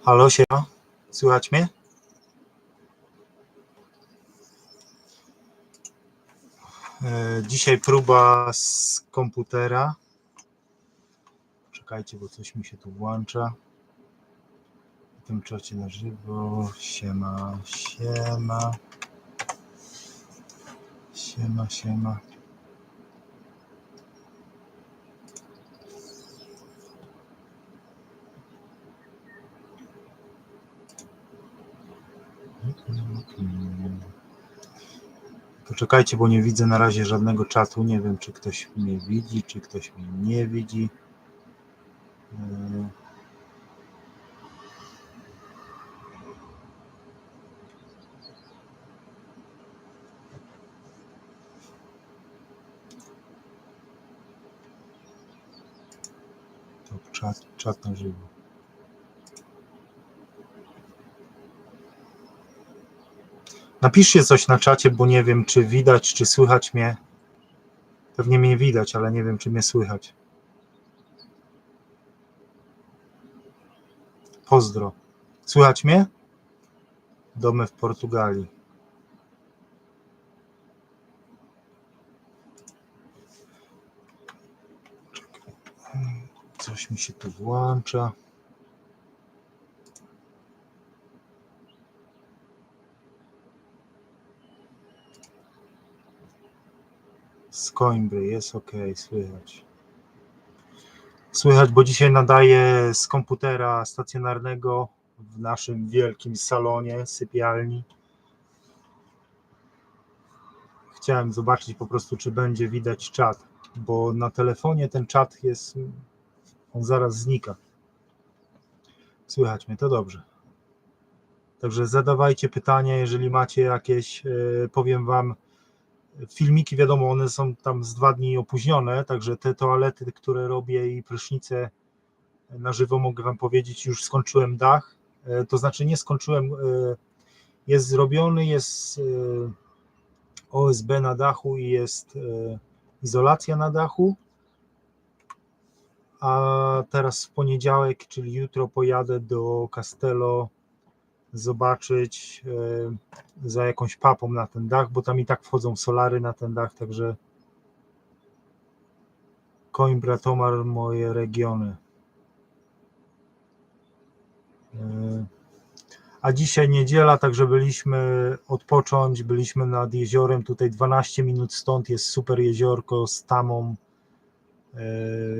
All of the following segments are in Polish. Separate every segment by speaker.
Speaker 1: Halo, siema. Słychać mnie? Dzisiaj próba z komputera. Czekajcie, bo coś mi się tu włącza. W tym czacie na żywo. Siema. Poczekajcie, bo nie widzę na razie żadnego czatu. Nie wiem, czy ktoś mnie widzi, czy ktoś mnie nie widzi. To czat na żywo. Napiszcie coś na czacie, bo nie wiem, czy widać, czy słychać mnie. Pewnie mnie widać, ale nie wiem, czy mnie słychać. Pozdro. Słychać mnie? Domy w Portugalii. Coś mi się tu włącza. Z Coimbry jest ok, słychać. Słychać, bo dzisiaj nadaję z komputera stacjonarnego w naszym wielkim salonie, sypialni. Chciałem zobaczyć po prostu, czy będzie widać czat, bo na telefonie ten czat jest, on zaraz znika. Słychać mnie, to dobrze. Także zadawajcie pytania, jeżeli macie jakieś, powiem wam, filmiki, wiadomo, one są tam z 2 dni opóźnione, także te toalety, które robię i prysznice na żywo, mogę wam powiedzieć, już skończyłem dach, to znaczy nie skończyłem, jest zrobiony, jest OSB na dachu i jest izolacja na dachu, a teraz w poniedziałek, czyli jutro, pojadę do Castello zobaczyć za jakąś papą na ten dach, bo tam i tak wchodzą solary na ten dach, także Coimbra, Tomar, moje regiony. A dzisiaj niedziela, także byliśmy odpocząć, byliśmy nad jeziorem, tutaj 12 minut stąd jest super jeziorko z tamą,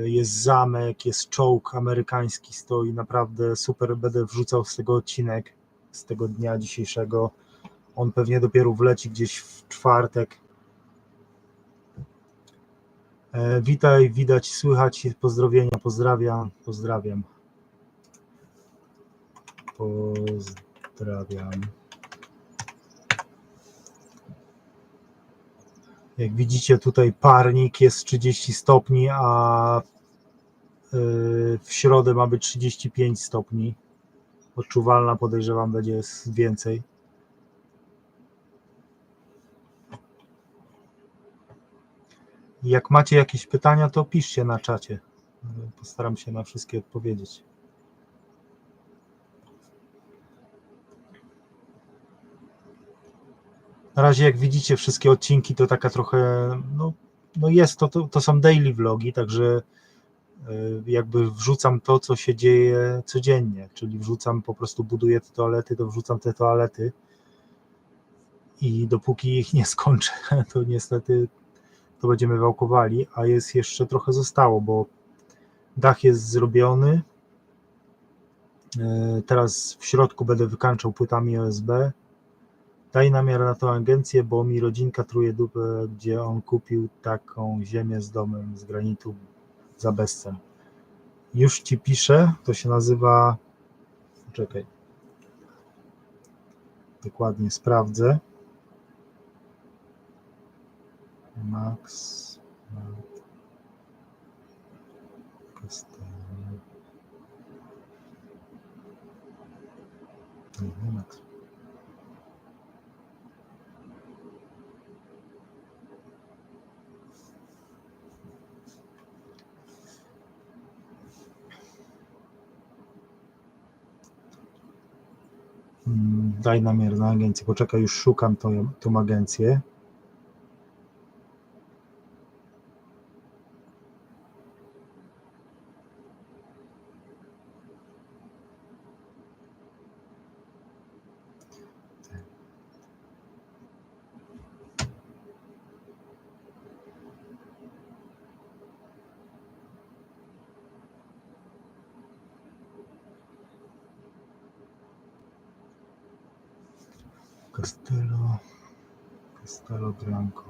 Speaker 1: jest zamek, jest czołg amerykański stoi, naprawdę super, będę wrzucał z tego odcinek, z tego dnia dzisiejszego, on pewnie dopiero wleci gdzieś w czwartek. Witaj, widać, słychać, pozdrowienia, pozdrawiam. Jak widzicie, tutaj parnik jest 30 stopni, a w środę ma być 35 stopni. Odczuwalna, podejrzewam, będzie więcej. Jak macie jakieś pytania, to piszcie na czacie. Postaram się na wszystkie odpowiedzieć. Na razie, jak widzicie, wszystkie odcinki to taka trochę, no jest to są daily vlogi, także jakby wrzucam to, co się dzieje codziennie, czyli wrzucam, po prostu buduję te toalety, to wrzucam te toalety i dopóki ich nie skończę, to niestety to będziemy wałkowali, a jest jeszcze trochę zostało, bo dach jest zrobiony, teraz w środku będę wykańczał płytami OSB. Daj namiar na tą agencję, bo mi rodzinka truje dupę, gdzie on kupił taką ziemię z domem z granitu za bezcen. Już ci piszę, to się nazywa, czekaj, dokładnie sprawdzę. Max Castello. Max. Daj namiar na agencję. Poczekaj, już szukam tą agencję. Castello Branco.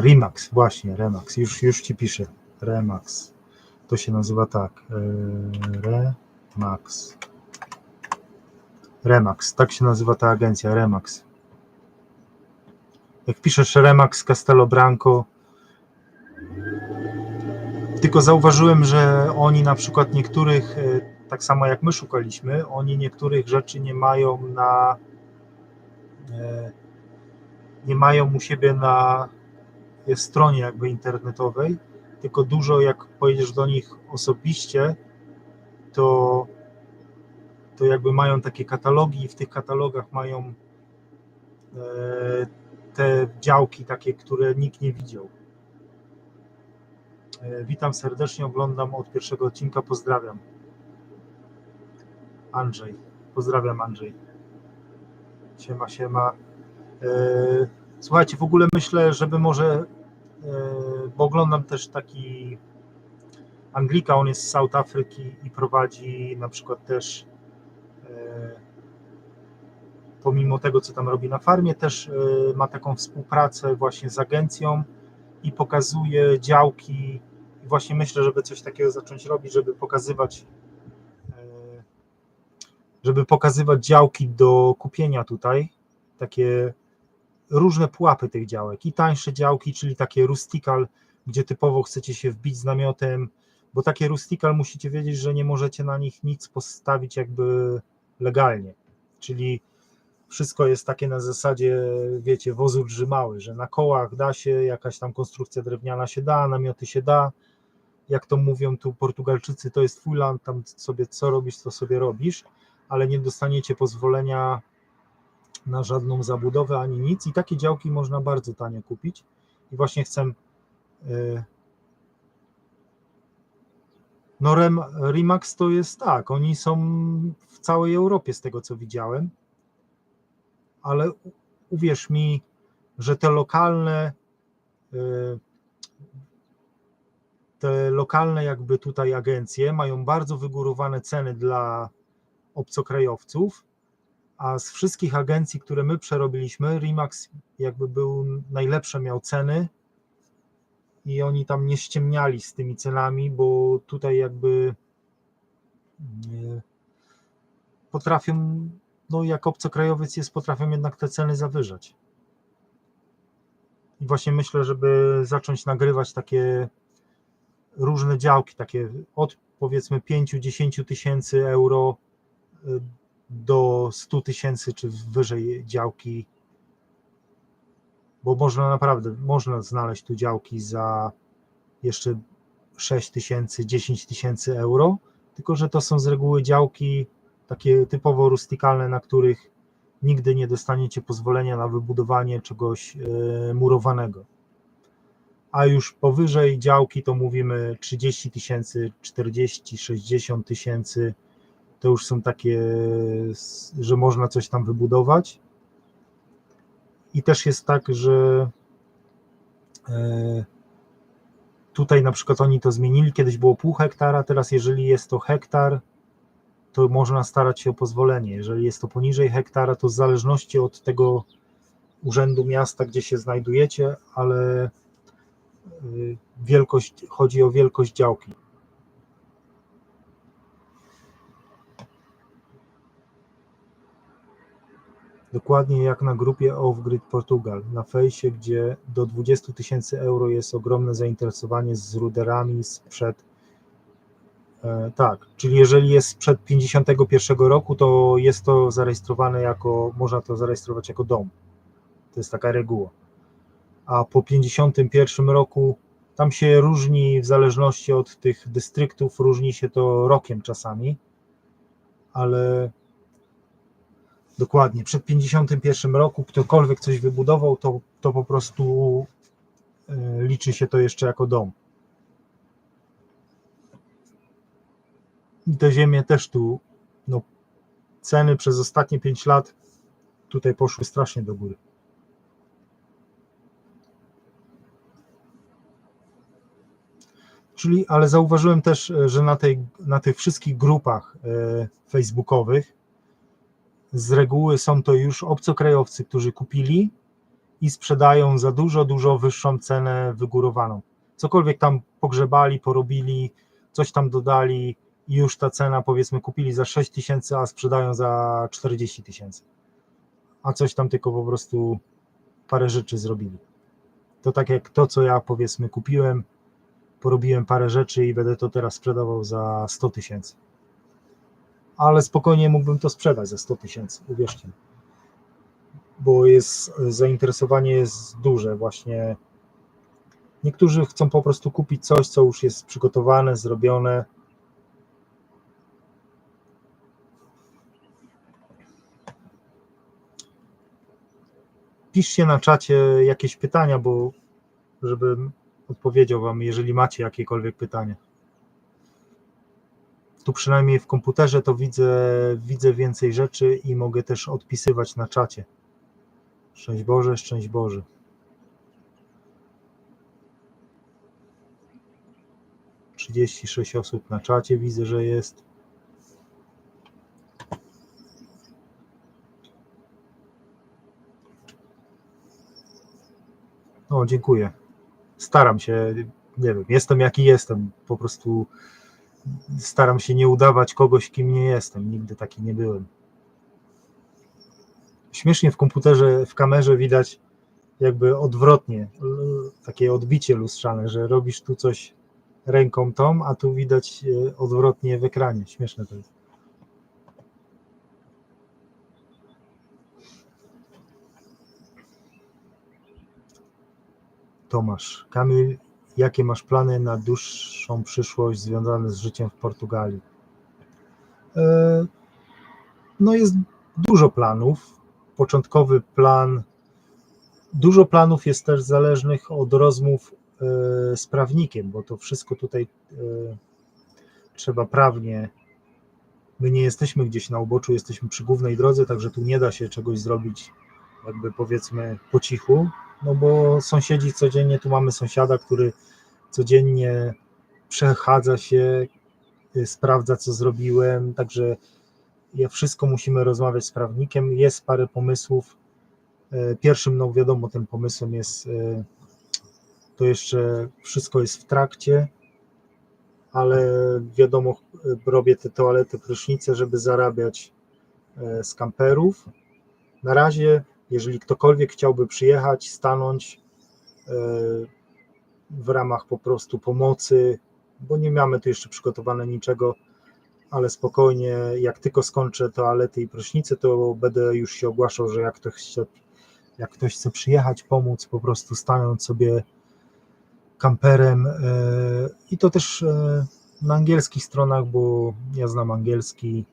Speaker 1: Remax, właśnie, Remax, już ci piszę, Remax, to się nazywa tak, Remax, tak się nazywa ta agencja, Remax. Jak piszesz Remax Castello Branco, tylko zauważyłem, że oni na przykład niektórych, tak samo jak my szukaliśmy, oni niektórych rzeczy nie mają u siebie na stronie jakby internetowej, tylko dużo jak pojedziesz do nich osobiście, to jakby mają takie katalogi i w tych katalogach mają te działki takie, które nikt nie widział. Witam serdecznie, oglądam od pierwszego odcinka, pozdrawiam. Andrzej, pozdrawiam Andrzej. Siema. Słuchajcie, w ogóle myślę, żeby może, bo oglądam też taki Anglika, on jest z South Afryki i prowadzi na przykład też, pomimo tego, co tam robi na farmie, też ma taką współpracę właśnie z agencją i pokazuje działki. I właśnie myślę, żeby coś takiego zacząć robić, żeby pokazywać działki do kupienia tutaj, takie różne pułapy tych działek i tańsze działki, czyli takie rustical, gdzie typowo chcecie się wbić z namiotem, bo takie rustical musicie wiedzieć, że nie możecie na nich nic postawić jakby legalnie, czyli wszystko jest takie na zasadzie, wiecie, wozu drzymały, że na kołach da się, jakaś tam konstrukcja drewniana się da, namioty się da, jak to mówią tu Portugalczycy, to jest twój land, tam sobie co robisz, to sobie robisz, ale nie dostaniecie pozwolenia na żadną zabudowę ani nic i takie działki można bardzo tanio kupić i właśnie chcę, no Remax to jest tak, oni są w całej Europie z tego co widziałem, ale uwierz mi, że te lokalne jakby tutaj agencje mają bardzo wygórowane ceny dla obcokrajowców, a z wszystkich agencji, które my przerobiliśmy, Remax jakby był najlepsze, miał ceny i oni tam nie ściemniali z tymi cenami, bo tutaj jakby potrafią, no jak obcokrajowiec jest, potrafią jednak te ceny zawyżać. I właśnie myślę, żeby zacząć nagrywać takie różne działki, takie od powiedzmy 5-10 tysięcy euro do 100 tysięcy czy wyżej działki, bo można znaleźć tu działki za jeszcze 6 tysięcy, 10 tysięcy euro, tylko że to są z reguły działki takie typowo rustykalne, na których nigdy nie dostaniecie pozwolenia na wybudowanie czegoś murowanego. A już powyżej działki to mówimy 30 tysięcy, 40, 60 tysięcy, to już są takie, że można coś tam wybudować. I też jest tak, że tutaj na przykład oni to zmienili, kiedyś było pół hektara, teraz jeżeli jest to hektar, to można starać się o pozwolenie. Jeżeli jest to poniżej hektara, to w zależności od tego urzędu miasta, gdzie się znajdujecie, ale chodzi o wielkość działki. Dokładnie jak na grupie Off-Grid Portugal na fejsie, gdzie do 20 tysięcy euro jest ogromne zainteresowanie z ruderami sprzed Tak, czyli jeżeli jest sprzed 51 roku, to jest to zarejestrowane można to zarejestrować jako dom. To jest taka reguła. A po 51 roku tam się różni, w zależności od tych dystryktów, różni się to rokiem czasami, ale dokładnie, przed 51 roku ktokolwiek coś wybudował, to po prostu liczy się to jeszcze jako dom. I te ziemie też tu, ceny przez ostatnie 5 lat tutaj poszły strasznie do góry. Ale zauważyłem też, że na tych wszystkich grupach facebookowych z reguły są to już obcokrajowcy, którzy kupili i sprzedają za dużo wyższą cenę wygórowaną. Cokolwiek tam pogrzebali, porobili, coś tam dodali i już ta cena, powiedzmy, kupili za 6 000, a sprzedają za 40 000. A coś tam tylko po prostu parę rzeczy zrobili. To tak jak to, co ja, powiedzmy, kupiłem, porobiłem parę rzeczy i będę to teraz sprzedawał za 100 000. Ale spokojnie mógłbym to sprzedać za 100 000, uwierzcie mi. Bo zainteresowanie jest duże właśnie. Niektórzy chcą po prostu kupić coś, co już jest przygotowane, zrobione. Piszcie na czacie jakieś pytania, bo żebym odpowiedział wam, jeżeli macie jakiekolwiek pytania. Tu przynajmniej w komputerze to widzę więcej rzeczy i mogę też odpisywać na czacie. Szczęść Boże, szczęść Boże. - 36 osób na czacie widzę, że jest. O, dziękuję. Staram się, nie wiem, jestem jaki jestem, po prostu staram się nie udawać kogoś, kim nie jestem, nigdy taki nie byłem. Śmiesznie w komputerze, w kamerze widać jakby odwrotnie, takie odbicie lustrzane, że robisz tu coś ręką tą, a tu widać odwrotnie w ekranie. Śmieszne to jest. Tomasz, Kamil, jakie masz plany na dłuższą przyszłość związane z życiem w Portugalii? No jest dużo planów. Początkowy plan, dużo planów jest też zależnych od rozmów z prawnikiem, bo to wszystko tutaj trzeba prawnie. My nie jesteśmy gdzieś na uboczu, jesteśmy przy głównej drodze, także tu nie da się czegoś zrobić jakby, powiedzmy, po cichu, no bo sąsiedzi codziennie, tu mamy sąsiada, który codziennie przechadza się, sprawdza, co zrobiłem, także wszystko musimy rozmawiać z prawnikiem. Jest parę pomysłów. Pierwszym, no wiadomo, tym pomysłem jest, to jeszcze wszystko jest w trakcie, ale wiadomo, robię te toalety, prysznice, żeby zarabiać z kamperów. Na razie, jeżeli ktokolwiek chciałby przyjechać, stanąć w ramach po prostu pomocy, bo nie mamy tu jeszcze przygotowane niczego, ale spokojnie, jak tylko skończę toalety i prysznice, to będę już się ogłaszał, że jak ktoś chce przyjechać, pomóc, po prostu stanąć sobie kamperem i to też na angielskich stronach, bo ja znam angielski,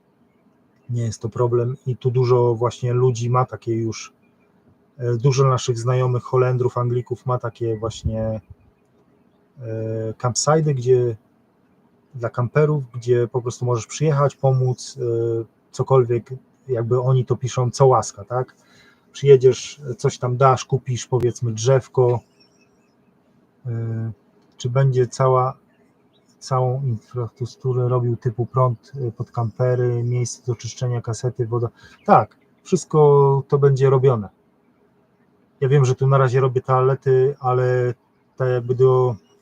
Speaker 1: nie jest to problem i tu dużo właśnie ludzi ma takie już, dużo naszych znajomych Holendrów, Anglików ma takie właśnie campsite'y, gdzie dla kamperów, gdzie po prostu możesz przyjechać, pomóc, cokolwiek, jakby oni to piszą, co łaska, tak? Przyjedziesz, coś tam dasz, kupisz, powiedzmy, drzewko, czy będzie całą infrastrukturę robił typu prąd pod kampery, miejsce do czyszczenia, kasety, woda. Tak, wszystko to będzie robione. Ja wiem, że tu na razie robię toalety, ale tak jakby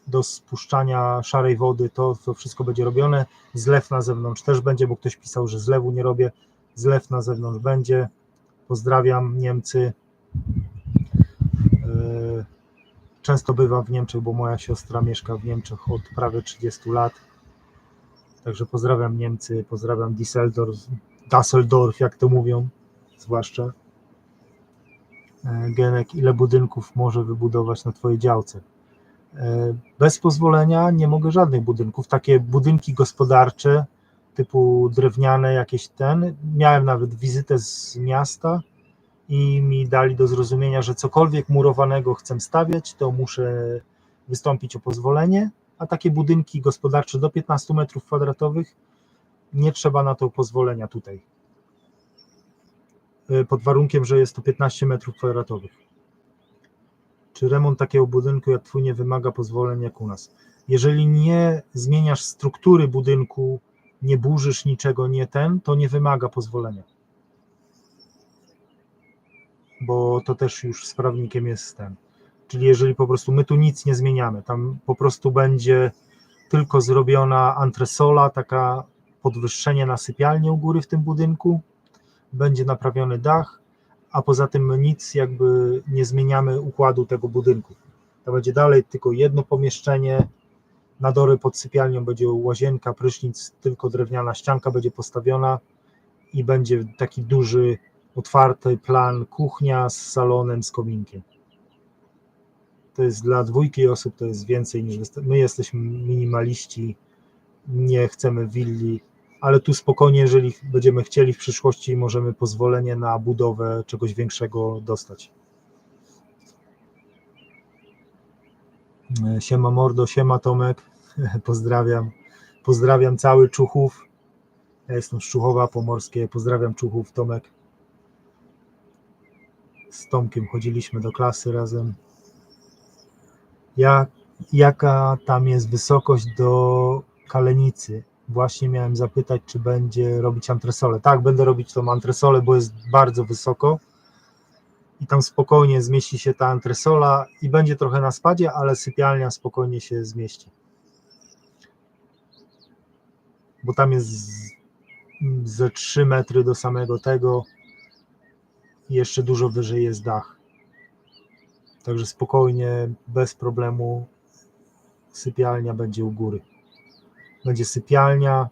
Speaker 1: do spuszczania szarej wody, to wszystko będzie robione. Zlew na zewnątrz też będzie, bo ktoś pisał, że zlewu nie robię. Zlew na zewnątrz będzie. Pozdrawiam Niemcy. Często bywam w Niemczech, bo moja siostra mieszka w Niemczech od prawie 30 lat. Także pozdrawiam Niemcy, pozdrawiam Düsseldorf, jak to mówią, zwłaszcza. Genek, ile budynków może wybudować na twojej działce? Bez pozwolenia nie mogę żadnych budynków. Takie budynki gospodarcze typu drewniane jakieś miałem nawet wizytę z miasta i mi dali do zrozumienia, że cokolwiek murowanego chcę stawiać, to muszę wystąpić o pozwolenie, a takie budynki gospodarcze do 15 metrów kwadratowych nie trzeba na to pozwolenia tutaj. Pod warunkiem, że jest to 15 metrów kwadratowych. Czy remont takiego budynku jak twój nie wymaga pozwolenia jak u nas? Jeżeli nie zmieniasz struktury budynku, nie burzysz niczego, to nie wymaga pozwolenia. Bo to też już z prawnikiem jest Czyli jeżeli po prostu my tu nic nie zmieniamy, tam po prostu będzie tylko zrobiona antresola, taka podwyższenie na sypialnię u góry w tym budynku, będzie naprawiony dach, a poza tym my nic jakby nie zmieniamy układu tego budynku. To będzie dalej tylko jedno pomieszczenie, na dole pod sypialnią będzie łazienka, prysznic, tylko drewniana ścianka będzie postawiona i będzie taki duży, otwarty plan kuchnia z salonem, z kominkiem. To jest dla 2 osób, to jest więcej niż my jesteśmy minimaliści, nie chcemy willi, ale tu spokojnie, jeżeli będziemy chcieli w przyszłości, możemy pozwolenie na budowę czegoś większego dostać. Siema mordo, siema Tomek, pozdrawiam cały Człuchów, ja jestem z Człuchowa Pomorskie, pozdrawiam Człuchów, Tomek. Z Tomkiem chodziliśmy do klasy razem. Jaka tam jest wysokość do Kalenicy? Właśnie miałem zapytać, czy będzie robić antresolę. Tak, będę robić tą antresolę, bo jest bardzo wysoko i tam spokojnie zmieści się ta antresola i będzie trochę na spadzie, ale sypialnia spokojnie się zmieści. Bo tam jest ze 3 metry do samego tego i jeszcze dużo wyżej jest dach. Także spokojnie, bez problemu sypialnia będzie u góry. Będzie sypialnia,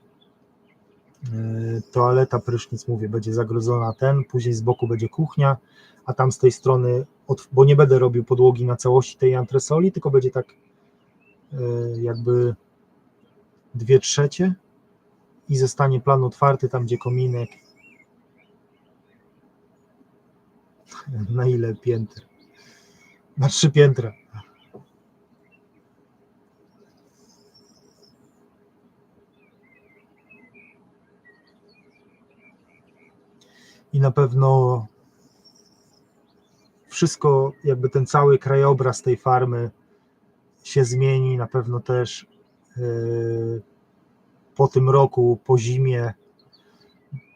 Speaker 1: toaleta, prysznic, mówię, będzie zagrodzona później z boku będzie kuchnia, a tam z tej strony, bo nie będę robił podłogi na całości tej antresoli, tylko będzie tak jakby 2/3 i zostanie plan otwarty, tam gdzie kominek. Na ile piętr? Na 3 piętra. I na pewno wszystko, jakby ten cały krajobraz tej farmy się zmieni, na pewno też po tym roku, po zimie,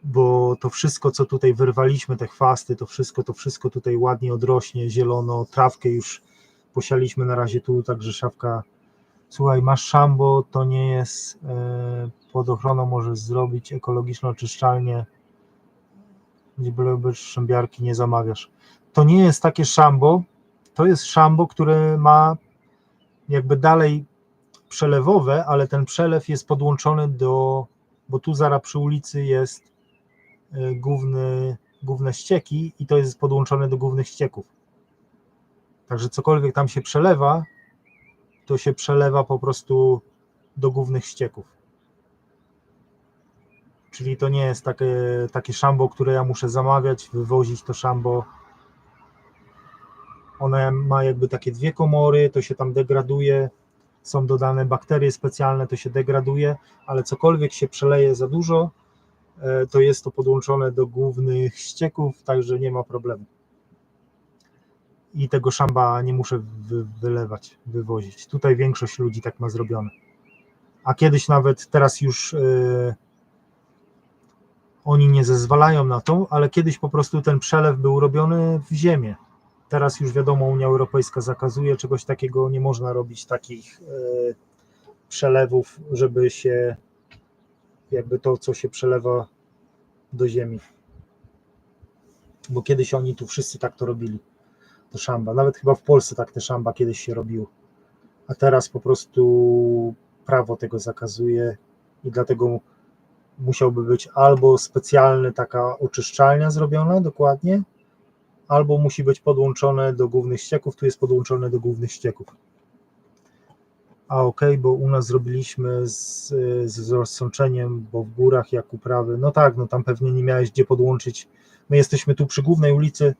Speaker 1: bo to wszystko, co tutaj wyrwaliśmy, te chwasty, to wszystko tutaj ładnie odrośnie, zielono, trawkę już posialiśmy na razie tu, także szafka. Słuchaj, masz szambo, to nie jest pod ochroną, możesz zrobić ekologiczną oczyszczalnię, gdzie szambiarki nie zamawiasz. To nie jest takie szambo, to jest szambo, które ma jakby dalej przelewowe, ale ten przelew jest podłączony bo tu zaraz przy ulicy jest główne ścieki i to jest podłączone do głównych ścieków. Także cokolwiek tam się przelewa, to się przelewa po prostu do głównych ścieków. Czyli to nie jest takie szambo, które ja muszę zamawiać, wywozić to szambo. Ona ma jakby takie 2 komory, to się tam degraduje, są dodane bakterie specjalne, to się degraduje, ale cokolwiek się przeleje za dużo, to jest to podłączone do głównych ścieków, także nie ma problemu. I tego szamba nie muszę wylewać, wywozić. Tutaj większość ludzi tak ma zrobione. A kiedyś nawet, teraz już oni nie zezwalają na to, ale kiedyś po prostu ten przelew był robiony w ziemię. Teraz już wiadomo, Unia Europejska zakazuje czegoś takiego, nie można robić takich przelewów, żeby się jakby to, co się przelewa do ziemi. Bo kiedyś oni tu wszyscy tak to robili, to szamba. Nawet chyba w Polsce tak te szamba kiedyś się robiło. A teraz po prostu prawo tego zakazuje i dlatego musiałby być albo specjalna taka oczyszczalnia zrobiona dokładnie, albo musi być podłączone do głównych ścieków, tu jest podłączone do głównych ścieków. A okej, bo u nas zrobiliśmy z rozsączeniem, bo w górach jak uprawy, no tak, no tam pewnie nie miałeś gdzie podłączyć. My jesteśmy tu przy głównej ulicy,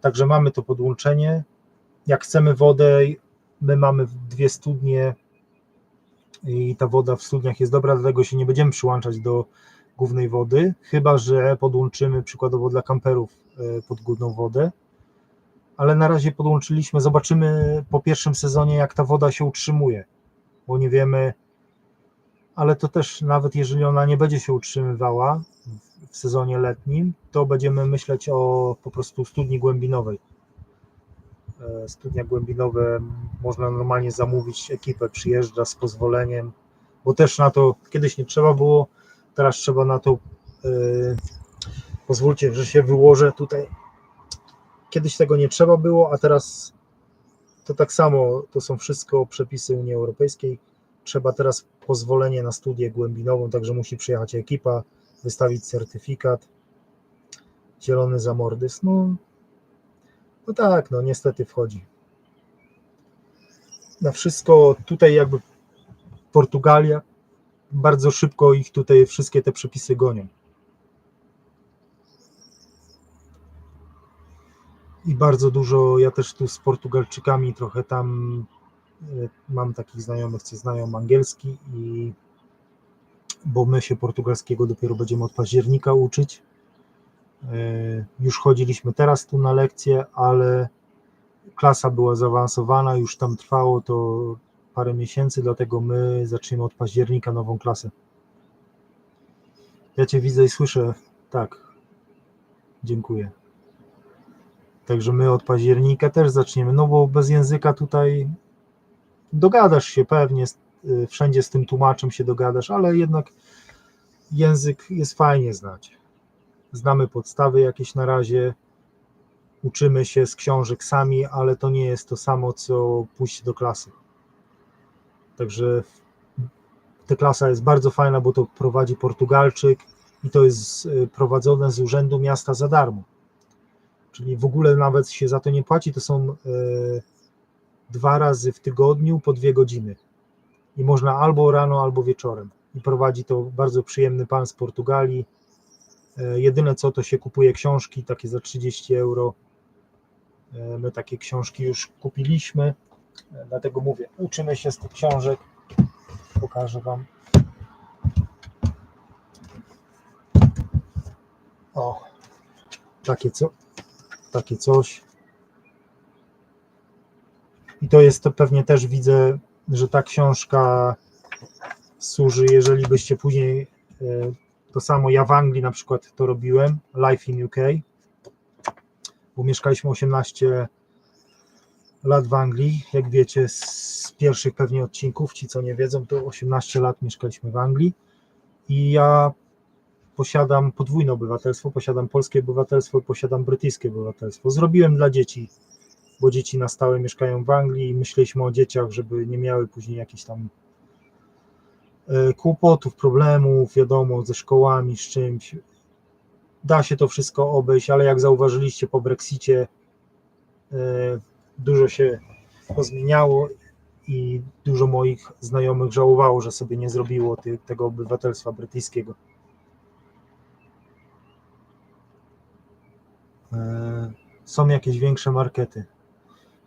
Speaker 1: także mamy to podłączenie. Jak chcemy wodę, my mamy 2 studnie i ta woda w studniach jest dobra, dlatego się nie będziemy przyłączać do głównej wody, chyba że podłączymy przykładowo dla kamperów podgórną wodę, ale na razie podłączyliśmy, zobaczymy po pierwszym sezonie jak ta woda się utrzymuje, bo nie wiemy, ale to też nawet jeżeli ona nie będzie się utrzymywała w sezonie letnim, to będziemy myśleć o po prostu studni głębinowej. Studnia głębinowe można normalnie zamówić, ekipę przyjeżdża z pozwoleniem, bo też na to kiedyś nie trzeba było, teraz trzeba na to, pozwólcie, że się wyłożę tutaj, kiedyś tego nie trzeba było, a teraz to tak samo, to są wszystko przepisy Unii Europejskiej, trzeba teraz pozwolenie na studię głębinową, także musi przyjechać ekipa, wystawić certyfikat, zielony zamordyzm, no tak, no niestety wchodzi. Na wszystko tutaj jakby Portugalia, bardzo szybko ich tutaj wszystkie te przepisy gonią. I bardzo dużo, ja też tu z Portugalczykami trochę tam mam takich znajomych, co znają angielski, bo my się portugalskiego dopiero będziemy od października uczyć. Już chodziliśmy teraz tu na lekcje, ale klasa była zaawansowana, już tam trwało to parę miesięcy, dlatego my zaczniemy od października nową klasę. Ja Cię widzę i słyszę, tak, dziękuję. Także my od października też zaczniemy, no bo bez języka tutaj dogadasz się pewnie, wszędzie z tym tłumaczem się dogadasz, ale jednak język jest fajnie znać. Znamy podstawy jakieś na razie, uczymy się z książek sami, ale to nie jest to samo, co pójść do klasy. Także ta klasa jest bardzo fajna, bo to prowadzi Portugalczyk i to jest prowadzone z Urzędu Miasta za darmo. Czyli w ogóle nawet się za to nie płaci, to są 2 razy w tygodniu po 2 godziny. I można albo rano, albo wieczorem. I prowadzi to bardzo przyjemny pan z Portugalii. Jedyne co, to się kupuje książki takie za 30 euro. My takie książki już kupiliśmy, dlatego mówię, uczymy się z tych książek. Pokażę Wam. O, takie coś. I to jest to pewnie też widzę, że ta książka służy, jeżeli byście później, to samo ja w Anglii na przykład to robiłem, Life in UK, bo mieszkaliśmy 18 lat w Anglii, jak wiecie z pierwszych pewnie odcinków, ci co nie wiedzą, to 18 lat mieszkaliśmy w Anglii i ja posiadam podwójne obywatelstwo, posiadam polskie obywatelstwo i posiadam brytyjskie obywatelstwo. Zrobiłem dla dzieci, bo dzieci na stałe mieszkają w Anglii i myśleliśmy o dzieciach, żeby nie miały później jakichś tam kłopotów, problemów, wiadomo, ze szkołami, z czymś. Da się to wszystko obejść, ale jak zauważyliście po Brexicie, dużo się pozmieniało i dużo moich znajomych żałowało, że sobie nie zrobiło tego obywatelstwa brytyjskiego. Są jakieś większe markety.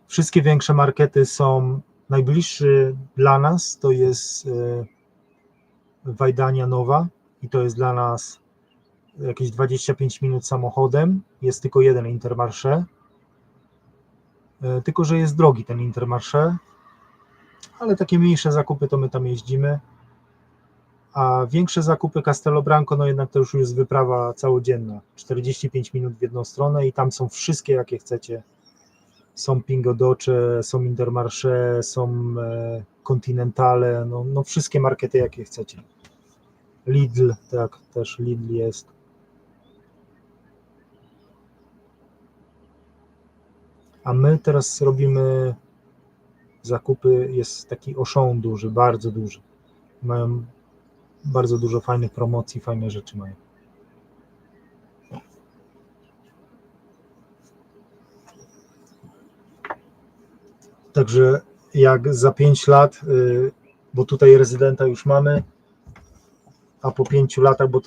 Speaker 1: Wszystkie większe markety są, najbliższy dla nas to jest Wajdania Nowa i to jest dla nas jakieś 25 minut samochodem, jest tylko jeden Intermarché, tylko że jest drogi ten Intermarché, ale takie mniejsze zakupy to my tam jeździmy, a większe zakupy Castelo Branco, no jednak to już jest wyprawa całodzienna, 45 minut w jedną stronę i tam są wszystkie jakie chcecie, są Pingo Doce, są Intermarché, są Continentale, no wszystkie markety jakie chcecie. Lidl, tak, też Lidl jest. A my teraz robimy zakupy, jest taki Auchan duży, bardzo duży. Mają bardzo dużo fajnych promocji, fajne rzeczy mają. Także jak za 5 lat, bo tutaj rezydenta już mamy, a po 5 latach, bo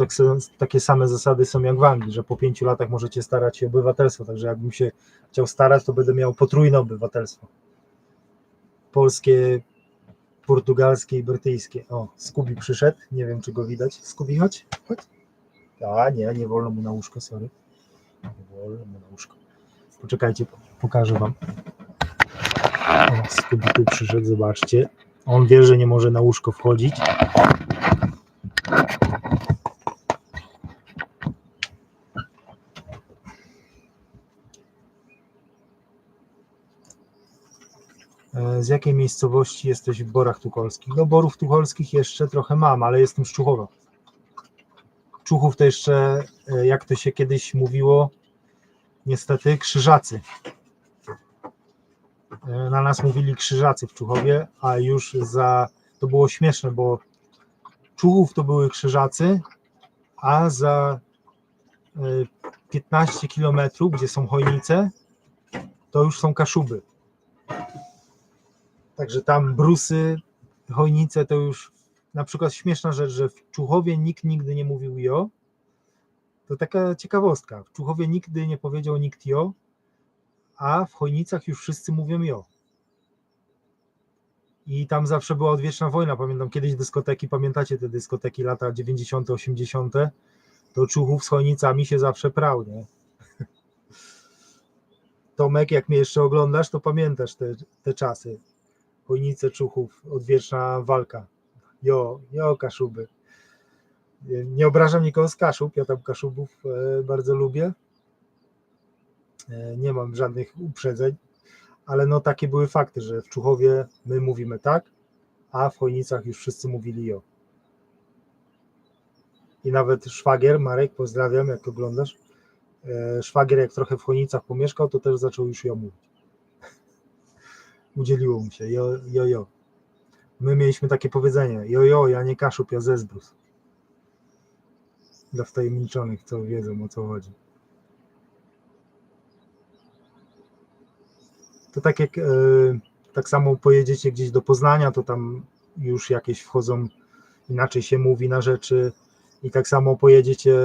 Speaker 1: takie same zasady są jak w Anglii, że po 5 latach możecie starać się o obywatelstwo, także jakbym się chciał starać, to będę miał potrójne obywatelstwo. Polskie, portugalskie i brytyjskie. O, Scooby przyszedł, nie wiem czy go widać. Scooby, chodź. A nie wolno mu na łóżko, sorry. Nie wolno mu na łóżko. Poczekajcie, pokażę wam. O, Scooby tu przyszedł, zobaczcie. On wie, że nie może na łóżko wchodzić. Z jakiej miejscowości jesteś w Borach Tucholskich? No Borów Tucholskich jeszcze trochę mam, ale jestem z Człuchowa. Człuchów to jeszcze, jak to się kiedyś mówiło, niestety Krzyżacy. Na nas mówili Krzyżacy w Człuchowie, a już to było śmieszne, bo Człuchów to były Krzyżacy, a za 15 kilometrów, gdzie są Chojnice, to już są Kaszuby. Także tam Brusy, Chojnice to już, na przykład śmieszna rzecz, że w Człuchowie nikt nigdy nie mówił jo. To taka ciekawostka. W Człuchowie nigdy nie powiedział nikt jo, a w Chojnicach już wszyscy mówią jo. I tam zawsze była odwieczna wojna. Pamiętam kiedyś dyskoteki, pamiętacie te dyskoteki lata 90., 80., to Człuchów z Chojnicami się zawsze prał, nie? Tomek, jak mnie jeszcze oglądasz, to pamiętasz te czasy. Chojnice, Człuchów, odwieczna walka. Jo, Kaszuby. Nie obrażam nikogo z Kaszub, ja tam Kaszubów bardzo lubię. Nie mam żadnych uprzedzeń, ale no takie były fakty, że w Człuchowie my mówimy tak, a w Chojnicach już wszyscy mówili jo. I nawet szwagier, Marek, pozdrawiam, jak oglądasz, szwagier jak trochę w Chojnicach pomieszkał, to też zaczął już jo mówić. Udzieliło mu się, jo. My mieliśmy takie powiedzenie, jo, ja nie Kaszub, ja ze Zbrus. Dla wtajemniczonych, co wiedzą, o co chodzi. To tak jak tak samo pojedziecie gdzieś do Poznania, to tam już jakieś wchodzą, inaczej się mówi na rzeczy, i tak samo pojedziecie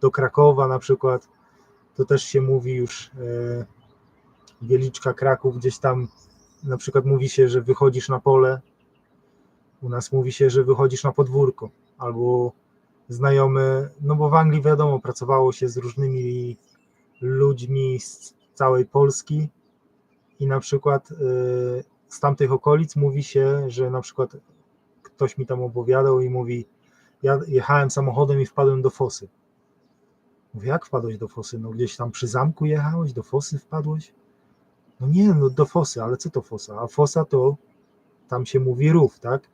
Speaker 1: do Krakowa na przykład, to też się mówi już Wieliczka, Kraków, gdzieś tam na przykład mówi się, że wychodzisz na pole, u nas mówi się, że wychodzisz na podwórko, albo znajomy, no bo w Anglii wiadomo, pracowało się z różnymi ludźmi z całej Polski i na przykład z tamtych okolic mówi się, że na przykład ktoś mi tam opowiadał i mówi, ja jechałem samochodem i wpadłem do fosy. Mówię, jak wpadłeś do fosy? No gdzieś tam przy zamku jechałeś, do fosy wpadłeś? No nie, no do fosy, ale co to fosa? A fosa to, tam się mówi rów, tak?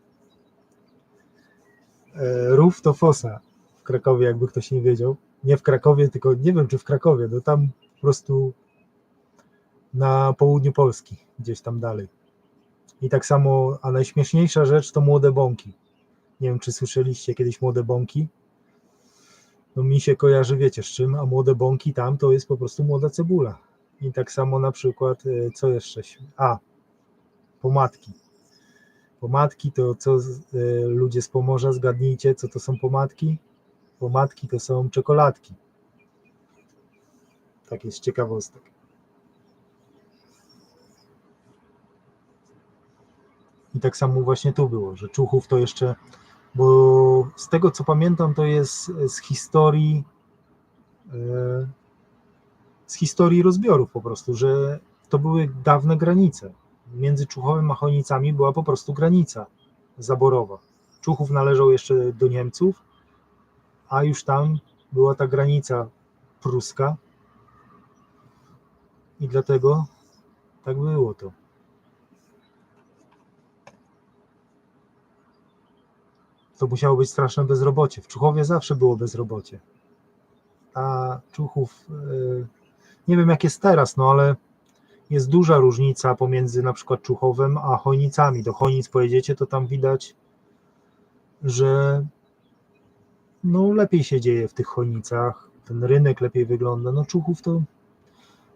Speaker 1: Rów to fosa w Krakowie, jakby ktoś nie wiedział. Nie w Krakowie, tylko nie wiem, czy w Krakowie, no tam po prostu na południu Polski, gdzieś tam dalej. I tak samo, a najśmieszniejsza rzecz to młode bąki. Nie wiem, czy słyszeliście kiedyś młode bąki. No mi się kojarzy, wiecie z czym, a młode bąki tam to jest po prostu młoda cebula. I tak samo na przykład, co jeszcze? Pomadki. Pomadki to co ludzie z Pomorza, zgadnijcie, co to są pomadki? Pomadki to są czekoladki. Tak jest ciekawostek. I tak samo właśnie tu było, że Człuchów to jeszcze, bo z tego co pamiętam, to jest z historii rozbiorów po prostu, że to były dawne granice. Między Człuchowem a Chojnicami była po prostu granica zaborowa. Człuchów należał jeszcze do Niemców, a już tam była ta granica pruska i dlatego tak było to. To musiało być straszne bezrobocie. W Człuchowie zawsze było bezrobocie. A Człuchów, nie wiem jak jest teraz, no ale jest duża różnica pomiędzy na przykład Człuchowem a Chojnicami. Do Chojnic pojedziecie, to tam widać że no lepiej się dzieje w tych Chojnicach, ten rynek lepiej wygląda. No Człuchów to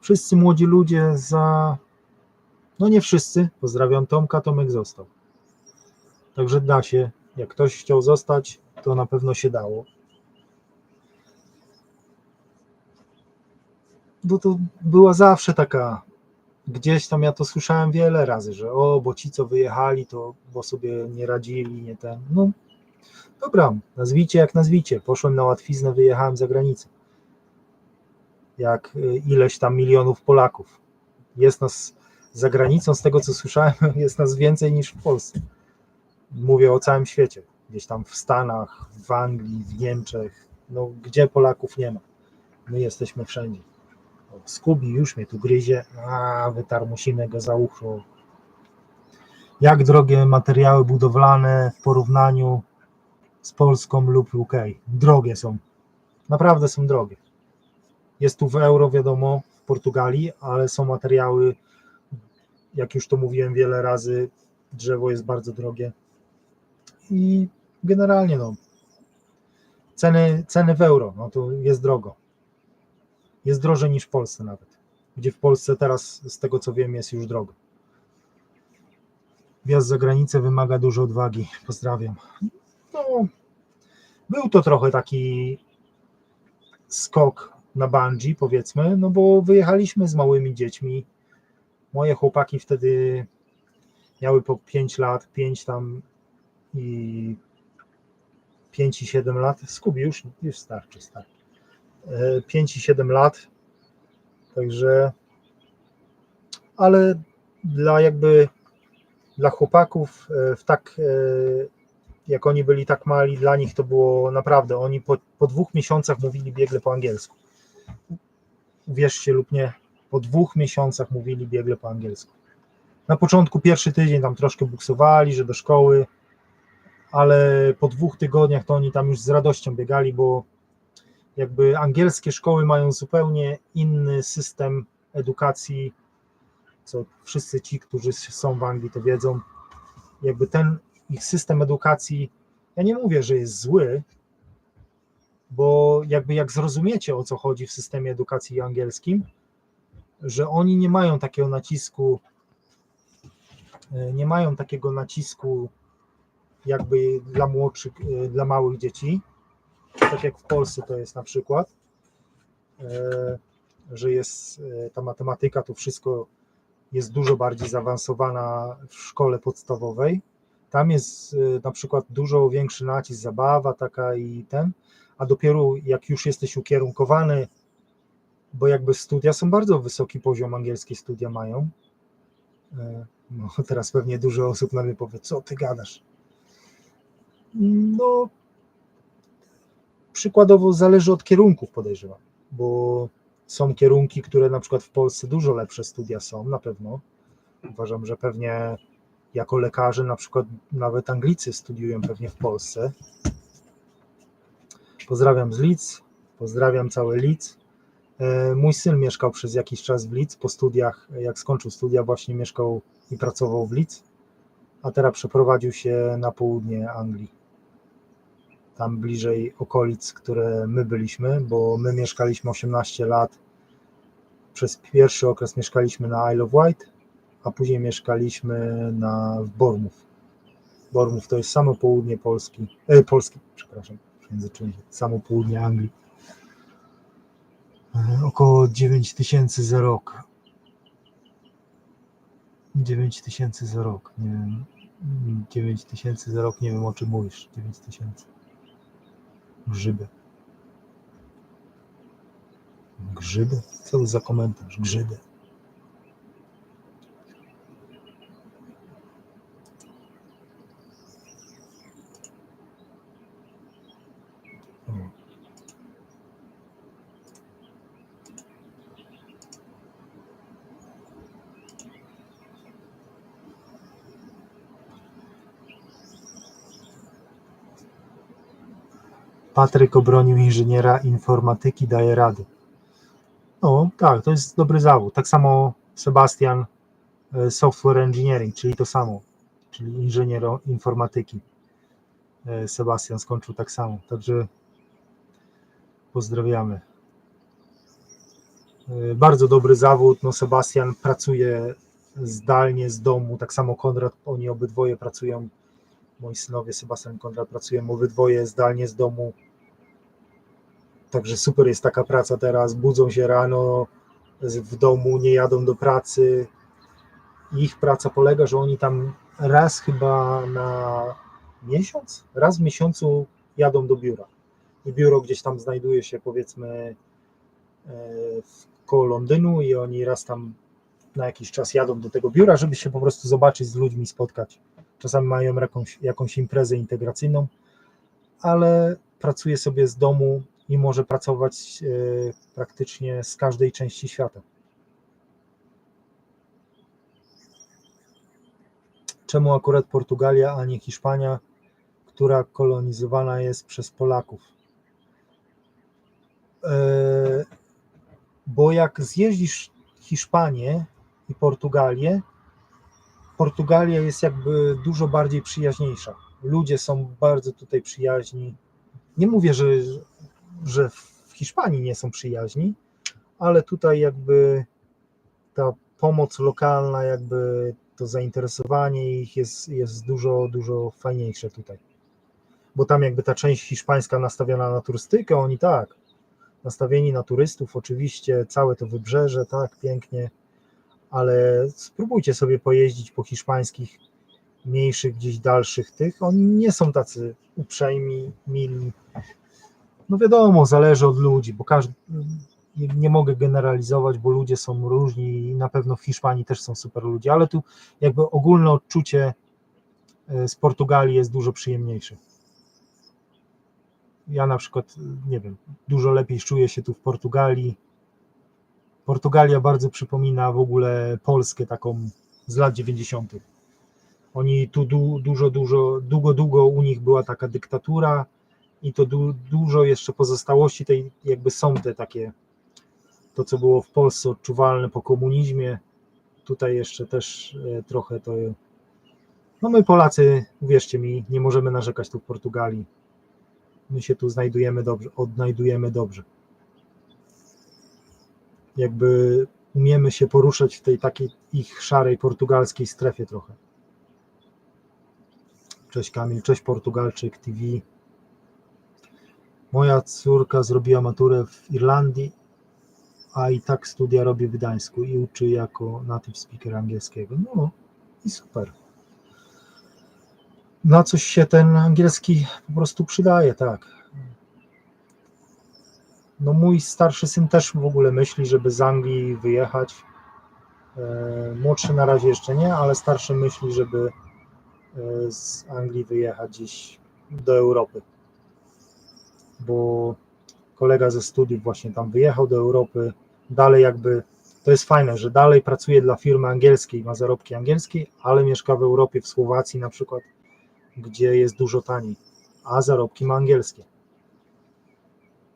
Speaker 1: wszyscy młodzi ludzie no nie wszyscy, pozdrawiam Tomka, Tomek został. Także da się, jak ktoś chciał zostać, to na pewno się dało. Bo to była zawsze taka, gdzieś tam ja to słyszałem wiele razy, że bo ci co wyjechali, to bo sobie nie radzili, nie ten. No dobra, nazwijcie jak nazwijcie. Poszłem na łatwiznę, wyjechałem za granicę. Jak ileś tam milionów Polaków. Jest nas za granicą, z tego co słyszałem, jest nas więcej niż w Polsce. Mówię o całym świecie. Gdzieś tam w Stanach, w Anglii, w Niemczech. No gdzie Polaków nie ma? My jesteśmy wszędzie. Skubi już mnie tu gryzie. Musimy go za ucho. Jak drogie materiały budowlane w porównaniu z Polską lub UK? Drogie są. Naprawdę są drogie. Jest tu w euro, wiadomo, w Portugalii, ale są materiały, jak już to mówiłem wiele razy, drzewo jest bardzo drogie. I generalnie ceny w euro, no to jest drogo. Jest drożej niż w Polsce nawet, gdzie w Polsce teraz, z tego co wiem, jest już drogo. Wjazd za granicę wymaga dużo odwagi. Pozdrawiam. No, był to trochę taki skok na bungee, powiedzmy, no bo wyjechaliśmy z małymi dziećmi. Moje chłopaki wtedy miały po 5 lat, 5 tam i 5 i 7 lat. Skubi już starczy. 5 i 7 lat. Także, ale dla chłopaków jak oni byli tak mali, dla nich to było naprawdę, oni po 2 miesiącach mówili biegle po angielsku. Uwierzcie lub nie, po 2 miesiącach mówili biegle po angielsku. Na początku pierwszy tydzień tam troszkę buksowali, że do szkoły, ale po 2 tygodniach to oni tam już z radością biegali, bo jakby angielskie szkoły mają zupełnie inny system edukacji, co wszyscy ci, którzy są w Anglii, to wiedzą. Jakby ten ich system edukacji, ja nie mówię, że jest zły, bo jak zrozumiecie, o co chodzi w systemie edukacji angielskim, że oni nie mają takiego nacisku jakby dla młodszych, dla małych dzieci, tak jak w Polsce to jest na przykład, że jest ta matematyka, to wszystko jest dużo bardziej zaawansowana w szkole podstawowej. Tam jest na przykład dużo większy nacisk, zabawa taka i a dopiero jak już jesteś ukierunkowany, bo jakby studia są bardzo wysoki poziom, angielskie studia mają. No teraz pewnie dużo osób na mnie powie, co ty gadasz? No przykładowo zależy od kierunków, podejrzewam, bo są kierunki, które na przykład w Polsce dużo lepsze studia są, na pewno. Uważam, że pewnie jako lekarze na przykład nawet Anglicy studiują pewnie w Polsce. Pozdrawiam z Leeds, pozdrawiam cały Leeds. Mój syn mieszkał przez jakiś czas w Leeds, po studiach, jak skończył studia, właśnie mieszkał i pracował w Leeds, a teraz przeprowadził się na południe Anglii, tam bliżej okolic, które my byliśmy, bo my mieszkaliśmy 18 lat, przez pierwszy okres mieszkaliśmy na Isle of Wight, a później mieszkaliśmy w Bournemouth. Bournemouth to jest samo południe samo południe Anglii. Około 9,000 za rok. 9,000 za rok, nie wiem. 9,000 za rok, nie wiem o czym mówisz. 9,000. Grzyby. Grzyby? Co to za komentarz? Grzyby. Patryk obronił inżyniera informatyki, daje radę. No tak, to jest dobry zawód. Tak samo Sebastian, software engineering, czyli to samo, czyli inżynier informatyki. Sebastian skończył tak samo, także pozdrawiamy. Bardzo dobry zawód, no Sebastian pracuje zdalnie z domu, tak samo Konrad, oni obydwoje pracują, moi synowie Sebastian i Konrad pracują obydwoje zdalnie z domu, także super jest taka praca teraz, budzą się rano w domu, nie jadą do pracy. Ich praca polega, że oni tam raz chyba na miesiąc, raz w miesiącu jadą do biura. I biuro gdzieś tam znajduje się, powiedzmy, koło Londynu i oni raz tam na jakiś czas jadą do tego biura, żeby się po prostu zobaczyć z ludźmi, spotkać. Czasami mają jakąś imprezę integracyjną, ale pracuje sobie z domu i może pracować praktycznie z każdej części świata. Czemu akurat Portugalia, a nie Hiszpania, która kolonizowana jest przez Polaków? Bo jak zjeździsz Hiszpanię i Portugalię, Portugalia jest jakby dużo bardziej przyjaźniejsza. Ludzie są bardzo tutaj przyjaźni. Nie mówię, że w Hiszpanii nie są przyjaźni, ale tutaj jakby ta pomoc lokalna, jakby to zainteresowanie ich jest dużo fajniejsze tutaj. Bo tam jakby ta część hiszpańska nastawiona na turystykę, oni tak, nastawieni na turystów, oczywiście całe to wybrzeże, tak, pięknie, ale spróbujcie sobie pojeździć po hiszpańskich, mniejszych, gdzieś dalszych tych, oni nie są tacy uprzejmi, mili. No wiadomo, zależy od ludzi, bo nie mogę generalizować, bo ludzie są różni i na pewno w Hiszpanii też są super ludzie, ale tu jakby ogólne odczucie z Portugalii jest dużo przyjemniejsze. Ja na przykład, nie wiem, dużo lepiej czuję się tu w Portugalii. Portugalia bardzo przypomina w ogóle Polskę taką z lat 90. Oni tu długo u nich była taka dyktatura i to dużo jeszcze pozostałości tej jakby są te takie, to co było w Polsce odczuwalne po komunizmie, tutaj jeszcze też trochę to, no my Polacy, uwierzcie mi, nie możemy narzekać tu w Portugalii, my się tu odnajdujemy dobrze, jakby umiemy się poruszać w tej takiej ich szarej portugalskiej strefie trochę. Cześć Kamil, cześć Portugalczyk TV. Moja córka zrobiła maturę w Irlandii, a i tak studia robi w Gdańsku i uczy jako native speaker angielskiego. No i super. Na coś się ten angielski po prostu przydaje, tak. No mój starszy syn też w ogóle myśli, żeby z Anglii wyjechać. Młodszy na razie jeszcze nie, ale starszy myśli, żeby z Anglii wyjechać gdzieś do Europy. Bo kolega ze studiów właśnie tam wyjechał do Europy, dalej jakby, to jest fajne, że dalej pracuje dla firmy angielskiej, ma zarobki angielskiej, ale mieszka w Europie, w Słowacji na przykład, gdzie jest dużo taniej, a zarobki ma angielskie.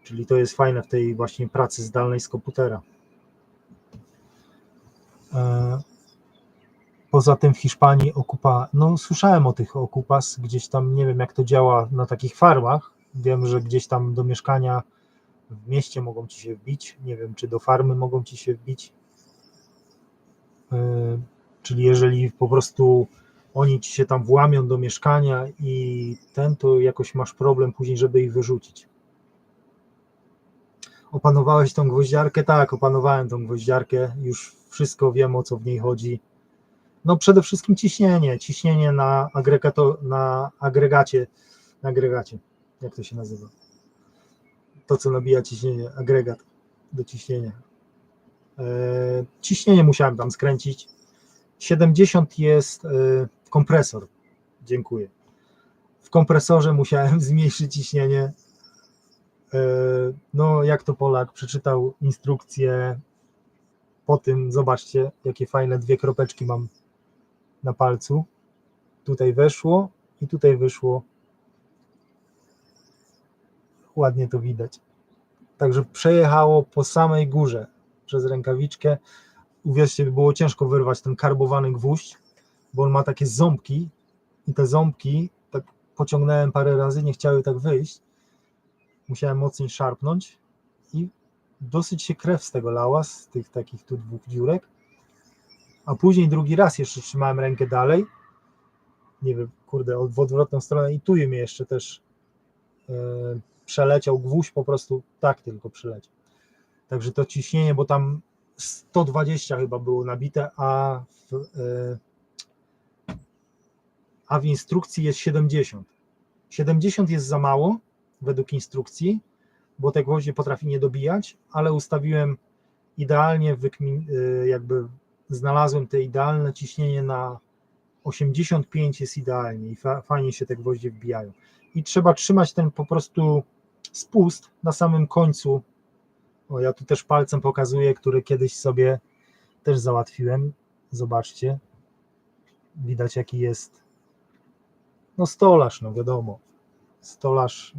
Speaker 1: Czyli to jest fajne w tej właśnie pracy zdalnej z komputera. Poza tym w Hiszpanii no słyszałem o tych okupas, gdzieś tam nie wiem jak to działa na takich farmach, wiem, że gdzieś tam do mieszkania w mieście mogą ci się wbić, nie wiem czy do farmy mogą ci się wbić, czyli jeżeli po prostu oni ci się tam włamią do mieszkania i to jakoś masz problem później, żeby ich wyrzucić. Opanowałeś tą gwoździarkę? Tak, opanowałem tą gwoździarkę, już wszystko wiem, o co w niej chodzi. No przede wszystkim ciśnienie na agregacie, jak to się nazywa? To, co nabija ciśnienie, agregat do ciśnienia. Ciśnienie musiałem tam skręcić. 70 jest kompresor, dziękuję. W kompresorze musiałem zmniejszyć ciśnienie. No jak to Polak przeczytał instrukcję, po tym zobaczcie, jakie fajne 2 kropeczki mam na palcu. Tutaj weszło i tutaj wyszło. Ładnie to widać. Także przejechało po samej górze przez rękawiczkę. Uwierzcie, było ciężko wyrwać ten karbowany gwóźdź, bo on ma takie ząbki i te ząbki tak pociągnąłem parę razy, nie chciały tak wyjść. Musiałem mocniej szarpnąć i dosyć się krew z tego lała, z tych takich tu 2 dziurek. A później drugi raz jeszcze trzymałem rękę dalej, nie wiem, kurde, w odwrotną stronę i tu mnie jeszcze też przeleciał gwóźdź, po prostu tak tylko przeleciał. Także to ciśnienie, bo tam 120 chyba było nabite, a w instrukcji jest 70. 70 jest za mało według instrukcji, bo te gwoździe potrafi nie dobijać, ale ustawiłem idealnie, jakby znalazłem te idealne ciśnienie na 85 jest idealnie i fajnie się te gwoździe wbijają. I trzeba trzymać ten po prostu spust na samym końcu. O, ja tu też palcem pokazuję, który kiedyś sobie też załatwiłem. Zobaczcie. Widać jaki jest. No stolarz, no wiadomo. Stolarz.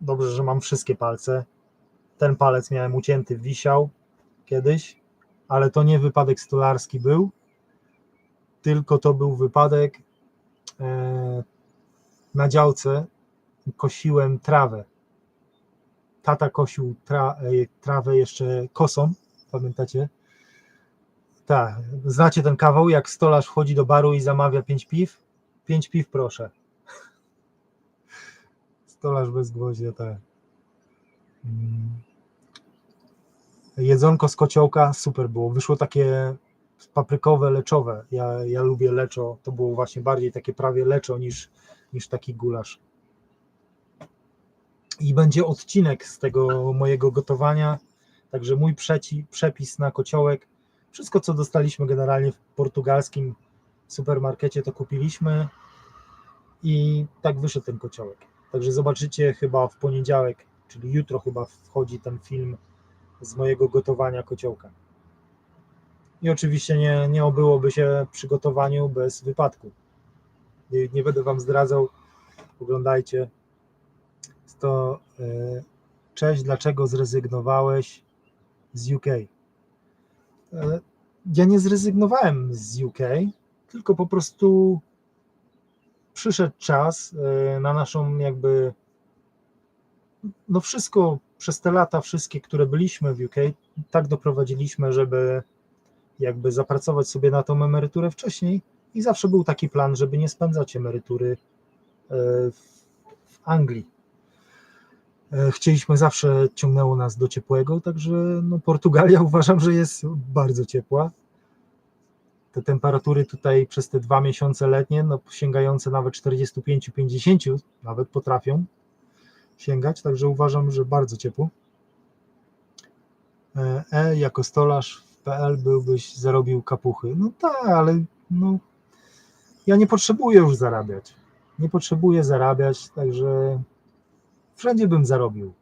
Speaker 1: Dobrze, że mam wszystkie palce. Ten palec miałem ucięty, wisiał kiedyś, ale to nie wypadek stolarski był, tylko to był wypadek na działce. Kosiłem trawę. Tata kosił trawę jeszcze kosą, pamiętacie? Tak, znacie ten kawał, jak stolarz wchodzi do baru i zamawia 5 piw? 5 piw proszę. Stolarz bez gwoździa, tak. Jedzonko z kociołka, super było. Wyszło takie paprykowe, leczowe. Ja lubię leczo, to było właśnie bardziej takie prawie leczo niż taki gulasz. I będzie odcinek z tego mojego gotowania, także mój przepis na kociołek, wszystko co dostaliśmy generalnie w portugalskim supermarkecie to kupiliśmy i tak wyszedł ten kociołek. Także zobaczycie chyba w poniedziałek, czyli jutro chyba wchodzi ten film z mojego gotowania kociołka. I oczywiście nie obyłoby się przygotowaniu bez wypadku. Nie będę wam zdradzał, oglądajcie. To cześć, dlaczego zrezygnowałeś z UK? Ja nie zrezygnowałem z UK, tylko po prostu przyszedł czas na naszą jakby, no wszystko przez te lata, wszystkie, które byliśmy w UK, tak doprowadziliśmy, żeby jakby zapracować sobie na tą emeryturę wcześniej i zawsze był taki plan, żeby nie spędzać emerytury w Anglii. Chcieliśmy, zawsze ciągnęło nas do ciepłego, także no Portugalia uważam, że jest bardzo ciepła. Te temperatury tutaj przez te 2 miesiące letnie, no sięgające nawet 45-50, nawet potrafią sięgać, także uważam, że bardzo ciepło. Jako stolarz w PL byłbyś zarobił kapuchy. No tak, ale no, ja nie potrzebuję już zarabiać. Nie potrzebuję zarabiać, także wszędzie bym zarobił.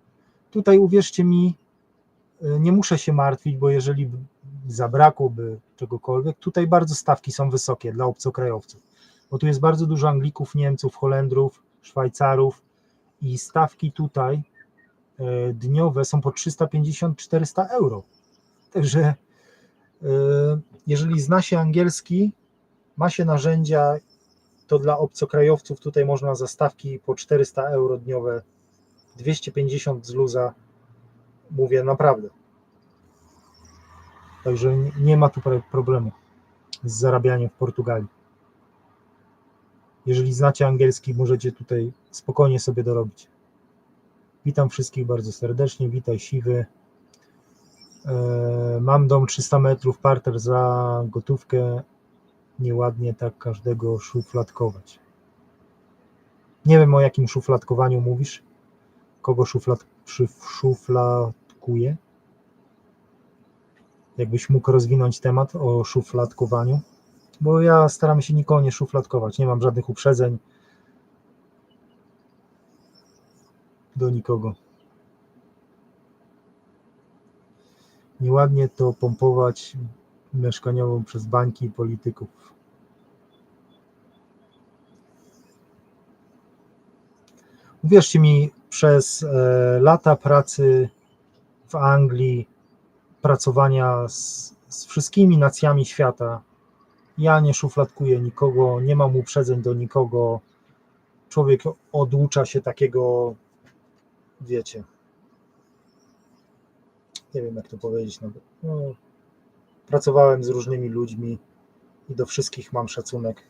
Speaker 1: Tutaj uwierzcie mi, nie muszę się martwić, bo jeżeli zabrakłoby czegokolwiek, tutaj bardzo stawki są wysokie dla obcokrajowców, bo tu jest bardzo dużo Anglików, Niemców, Holendrów, Szwajcarów i stawki tutaj dniowe są po 350-400 euro. Także jeżeli zna się angielski, ma się narzędzia, to dla obcokrajowców tutaj można za stawki po 400 euro dniowe, 250 z luza, mówię naprawdę. Także nie ma tu problemu z zarabianiem w Portugalii. Jeżeli znacie angielski, możecie tutaj spokojnie sobie dorobić. Witam wszystkich bardzo serdecznie, witaj Siwy. Mam dom 300 metrów, parter za gotówkę, nieładnie tak każdego szufladkować. Nie wiem, o jakim szufladkowaniu mówisz, kogo szufladkuje. Jakbyś mógł rozwinąć temat o szufladkowaniu, bo ja staram się nikogo nie szufladkować, nie mam żadnych uprzedzeń do nikogo. Nieładnie to pompować mieszkaniową przez bańki i polityków. Uwierzcie mi, przez lata pracy w Anglii, pracowania z wszystkimi nacjami świata, ja nie szufladkuję nikogo, nie mam uprzedzeń do nikogo. człowiek oducza się takiego, wiecie, nie wiem jak to powiedzieć, no, pracowałem z różnymi ludźmi i do wszystkich mam szacunek.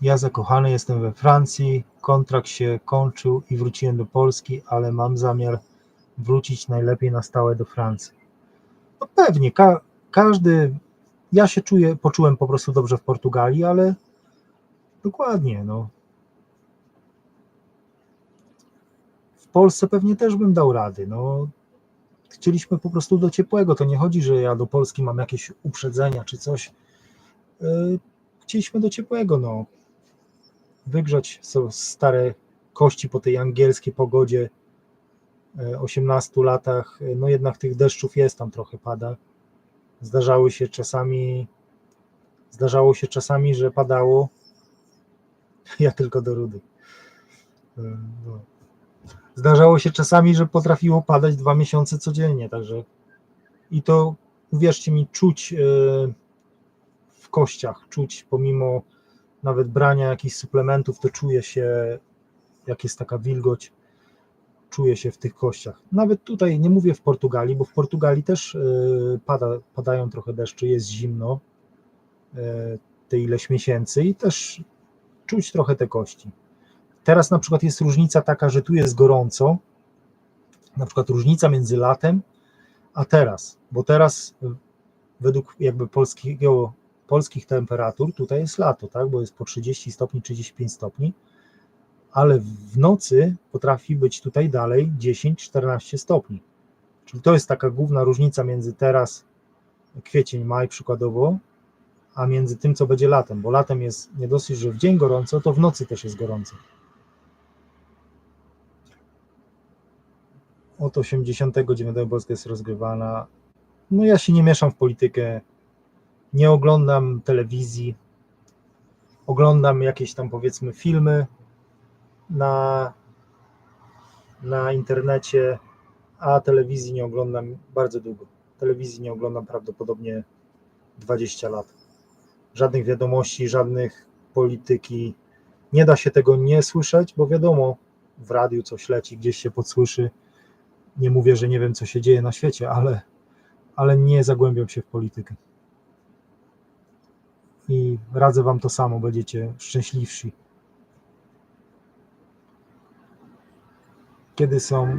Speaker 1: Ja zakochany jestem we Francji, kontrakt się kończył i wróciłem do Polski, ale mam zamiar wrócić najlepiej na stałe do Francji. No pewnie, każdy, ja się poczułem po prostu dobrze w Portugalii, ale dokładnie, no. W Polsce pewnie też bym dał rady, no. Chcieliśmy po prostu do ciepłego, to nie chodzi, że ja do Polski mam jakieś uprzedzenia czy coś. Chcieliśmy do ciepłego, no. Wygrzać stare kości po tej angielskiej pogodzie, 18 latach, no jednak tych deszczów jest, tam trochę pada. Zdarzało się czasami, że padało, ja tylko do Rudy. No. Zdarzało się czasami, że potrafiło padać 2 miesiące codziennie, także i to, uwierzcie mi, czuć w kościach, czuć pomimo nawet brania jakichś suplementów, to czuje się, jak jest taka wilgoć, czuje się w tych kościach. Nawet tutaj, nie mówię w Portugalii, bo w Portugalii też padają trochę deszcze, jest zimno te ileś miesięcy i też czuć trochę te kości. Teraz na przykład jest różnica taka, że tu jest gorąco, na przykład różnica między latem a teraz, bo teraz według jakby polskich temperatur tutaj jest lato, tak, bo jest po 30 stopni, 35 stopni, ale w nocy potrafi być tutaj dalej 10-14 stopni. Czyli to jest taka główna różnica między teraz, kwiecień, maj przykładowo, a między tym, co będzie latem, bo latem jest nie dosyć, że w dzień gorąco, to w nocy też jest gorąco. Od 89 Polska jest rozgrywana. No ja się nie mieszam w politykę, nie oglądam telewizji, oglądam jakieś tam powiedzmy filmy na internecie, a telewizji nie oglądam bardzo długo. Telewizji nie oglądam prawdopodobnie 20 lat. Żadnych wiadomości, żadnych polityki. Nie da się tego nie słyszeć, bo wiadomo, w radiu coś leci, gdzieś się podsłyszy. Nie mówię, że nie wiem, co się dzieje na świecie, ale nie zagłębiam się w politykę. I radzę wam to samo, będziecie szczęśliwsi. Kiedy są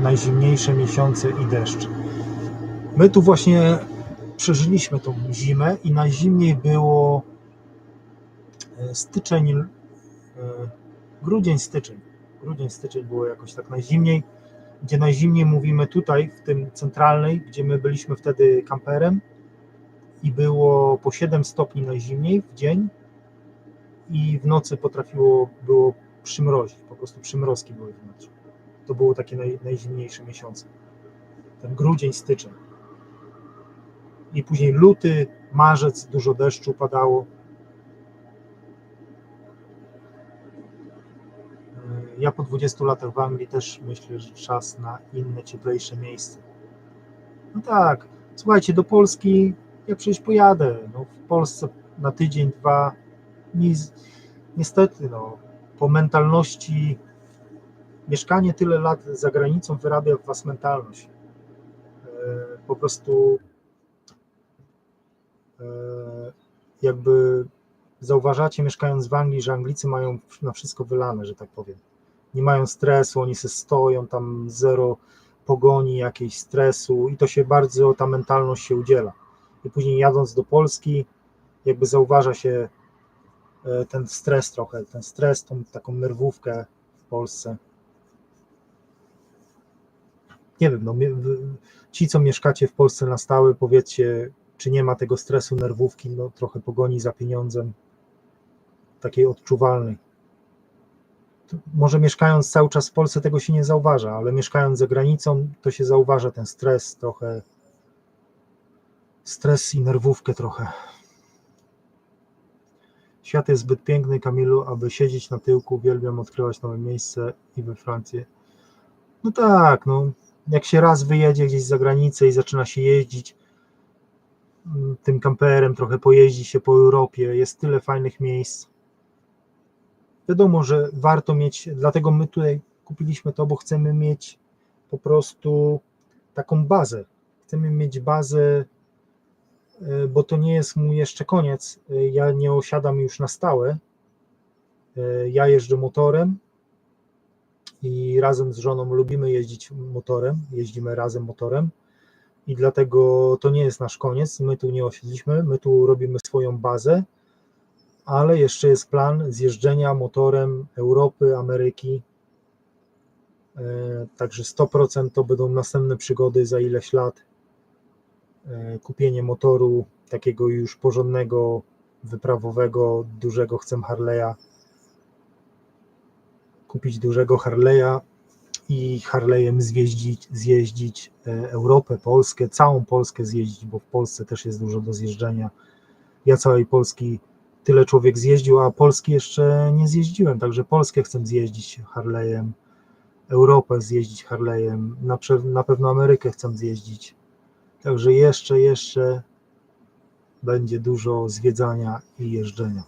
Speaker 1: najzimniejsze miesiące i deszcz. My tu właśnie przeżyliśmy tą zimę i najzimniej było styczeń, grudzień, styczeń było jakoś tak najzimniej, gdzie najzimniej mówimy tutaj, w tym centralnej, gdzie my byliśmy wtedy kamperem i było po 7 stopni najzimniej w dzień i w nocy było przymrozić, po prostu przymrozki były w nocy. To było takie najzimniejsze miesiące. Ten grudzień, styczeń. I później luty, marzec, dużo deszczu padało. Ja po 20 latach w Anglii też myślę, że czas na inne, cieplejsze miejsce. No tak, słuchajcie, do Polski ja przecież pojadę. No, w Polsce na tydzień, 2. Niestety, no, po mentalności mieszkanie tyle lat za granicą wyrabia w was mentalność. Po prostu jakby zauważacie, mieszkając w Anglii, że Anglicy mają na wszystko wylane, że tak powiem. Nie mają stresu, oni se stoją, tam zero pogoni, jakiejś stresu i to się bardzo, ta mentalność się udziela. I później jadąc do Polski, jakby zauważa się ten stres trochę, tą taką nerwówkę w Polsce. Nie wiem, no, ci, co mieszkacie w Polsce na stałe, powiedzcie, czy nie ma tego stresu, nerwówki, no trochę pogoni za pieniądzem, takiej odczuwalnej. Może mieszkając cały czas w Polsce tego się nie zauważa, ale mieszkając za granicą to się zauważa ten stres trochę, stres i nerwówkę trochę. Świat jest zbyt piękny, Kamilu, aby siedzieć na tyłku. Uwielbiam odkrywać nowe miejsca i we Francji. No tak, no, jak się raz wyjedzie gdzieś za granicę i zaczyna się jeździć tym kamperem, trochę pojeździ się po Europie, jest tyle fajnych miejsc. Wiadomo, że warto mieć, dlatego my tutaj kupiliśmy to, bo chcemy mieć po prostu taką bazę. Chcemy mieć bazę, bo to nie jest mój jeszcze koniec. Ja nie osiadam już na stałe. Ja jeżdżę motorem i razem z żoną lubimy jeździć motorem, jeździmy razem motorem i dlatego to nie jest nasz koniec. My tu nie osiedliśmy, my tu robimy swoją bazę, ale jeszcze jest plan zjeżdżenia motorem Europy, Ameryki. Także 100% to będą następne przygody za ileś lat. Kupienie motoru takiego już porządnego, wyprawowego, dużego, chcę Harley'a. Kupić dużego Harley'a i Harley'em zjeździć Europę, Polskę, całą Polskę zjeździć, bo w Polsce też jest dużo do zjeżdżenia. Ja całej Polski tyle człowiek zjeździł, a Polski jeszcze nie zjeździłem, także Polskę chcę zjeździć Harley'em, Europę zjeździć Harley'em, na pewno Amerykę chcę zjeździć. Także jeszcze będzie dużo zwiedzania i jeżdżenia.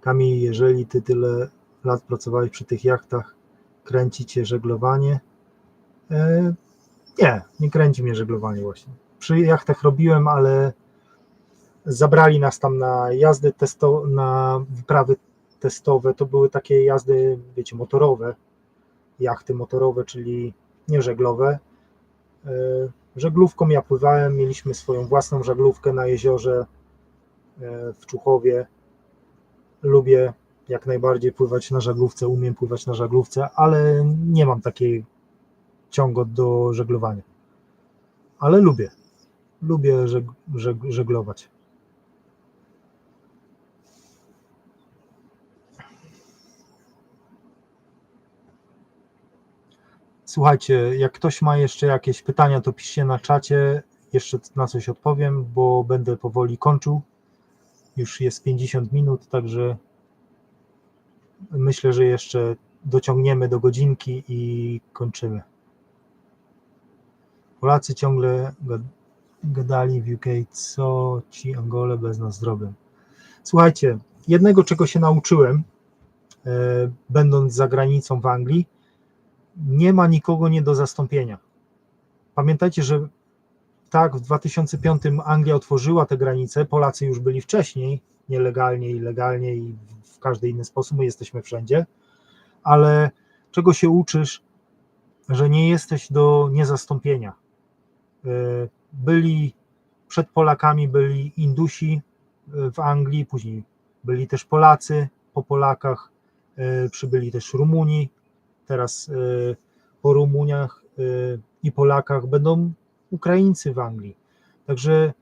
Speaker 1: Kamil, jeżeli ty tyle lat pracowałeś przy tych jachtach, kręci cię żeglowanie? Nie kręci mnie żeglowanie właśnie. Przy jachtach robiłem, ale zabrali nas tam na jazdy na wyprawy testowe. To były takie jazdy, wiecie, motorowe, jachty motorowe, czyli nie żeglowe. Żaglówką ja pływałem, mieliśmy swoją własną żaglówkę na jeziorze w Czuchowie. Lubię jak najbardziej pływać na żaglówce, umiem pływać na żaglówce, ale nie mam takiej ciągu do żeglowania. Ale lubię żeglować. Słuchajcie, jak ktoś ma jeszcze jakieś pytania, to piszcie na czacie, jeszcze na coś odpowiem, bo będę powoli kończył. Już jest 50 minut, także myślę, że jeszcze dociągniemy do godzinki i kończymy. Polacy ciągle gadali w UK, co ci Angole bez nas zrobią. Słuchajcie, jednego czego się nauczyłem, będąc za granicą w Anglii, nie ma nikogo nie do zastąpienia. Pamiętajcie, że tak, w 2005 Anglia otworzyła te granice, Polacy już byli wcześniej, nielegalnie i legalnie i w każdy inny sposób, my jesteśmy wszędzie, ale czego się uczysz, że nie jesteś do niezastąpienia. Przed Polakami byli Indusi w Anglii, później byli też Polacy, po Polakach przybyli też Rumuni, teraz po Rumuniach i Polakach będą Ukraińcy w Anglii. Także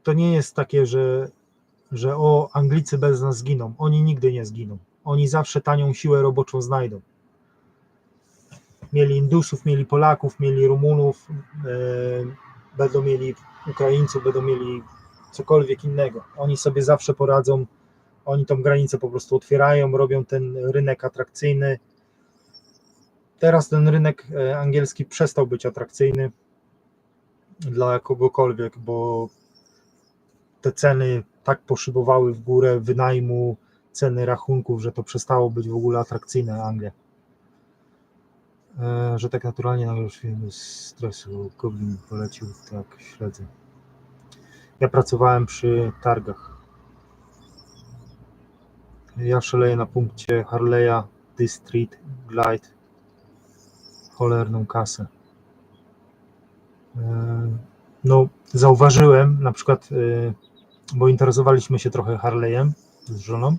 Speaker 1: to nie jest takie, że Anglicy bez nas zginą. Oni nigdy nie zginą. Oni zawsze tanią siłę roboczą znajdą. Mieli Indusów, mieli Polaków, mieli Rumunów, będą mieli Ukraińców, będą mieli cokolwiek innego. Oni sobie zawsze poradzą. Oni tą granicę po prostu otwierają, robią ten rynek atrakcyjny. Teraz ten rynek angielski przestał być atrakcyjny dla kogokolwiek, bo te ceny tak poszybowały w górę wynajmu, ceny rachunków, że to przestało być w ogóle atrakcyjne Anglia. Że tak naturalnie nagle już bez stresu Goblin polecił, tak, śledzę. Ja pracowałem przy targach. Ja szaleję na punkcie Harley'a, Street Glide, cholerną kasę. No, zauważyłem na przykład, bo interesowaliśmy się trochę Harley'em z żoną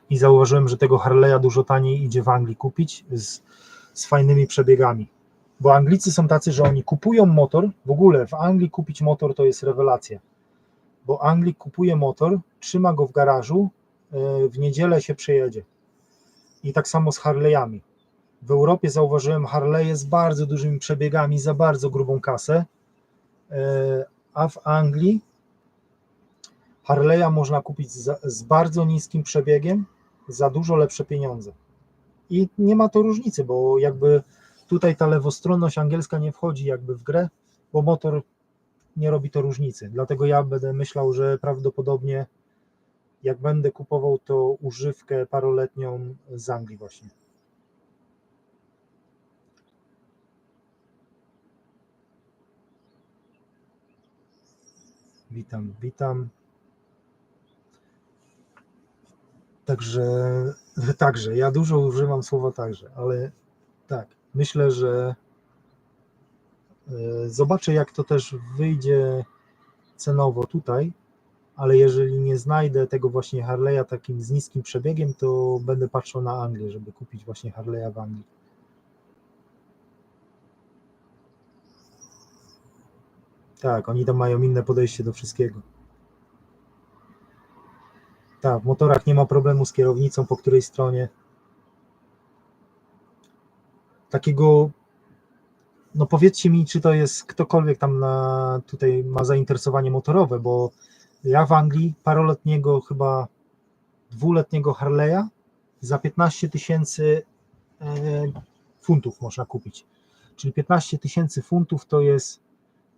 Speaker 1: i zauważyłem, że tego Harley'a dużo taniej idzie w Anglii kupić z fajnymi przebiegami, bo Anglicy są tacy, że oni kupują motor, w ogóle w Anglii kupić motor to jest rewelacja, bo Anglik kupuje motor, trzyma go w garażu, w niedzielę się przejedzie i tak samo z Harley'ami. W Europie zauważyłem Harley'e z bardzo dużymi przebiegami za bardzo grubą kasę, a w Anglii Harley'a można kupić z bardzo niskim przebiegiem za dużo lepsze pieniądze. I nie ma to różnicy, bo jakby tutaj ta lewostronność angielska nie wchodzi jakby w grę, bo motor nie robi to różnicy. Dlatego ja będę myślał, że prawdopodobnie jak będę kupował, to używkę paroletnią z Anglii właśnie. Witam. Także, ja dużo używam słowa także, ale tak, myślę, że zobaczę, jak to też wyjdzie cenowo tutaj, ale jeżeli nie znajdę tego właśnie Harley'a takim z niskim przebiegiem, to będę patrzył na Anglię, żeby kupić właśnie Harley'a w Anglii. Tak, oni tam mają inne podejście do wszystkiego. Tak, w motorach nie ma problemu z kierownicą, po której stronie. Takiego, no powiedzcie mi, czy to jest ktokolwiek tam tutaj ma zainteresowanie motorowe, bo ja w Anglii paroletniego, chyba dwuletniego Harley'a za 15 tysięcy funtów można kupić. Czyli 15 tysięcy funtów to jest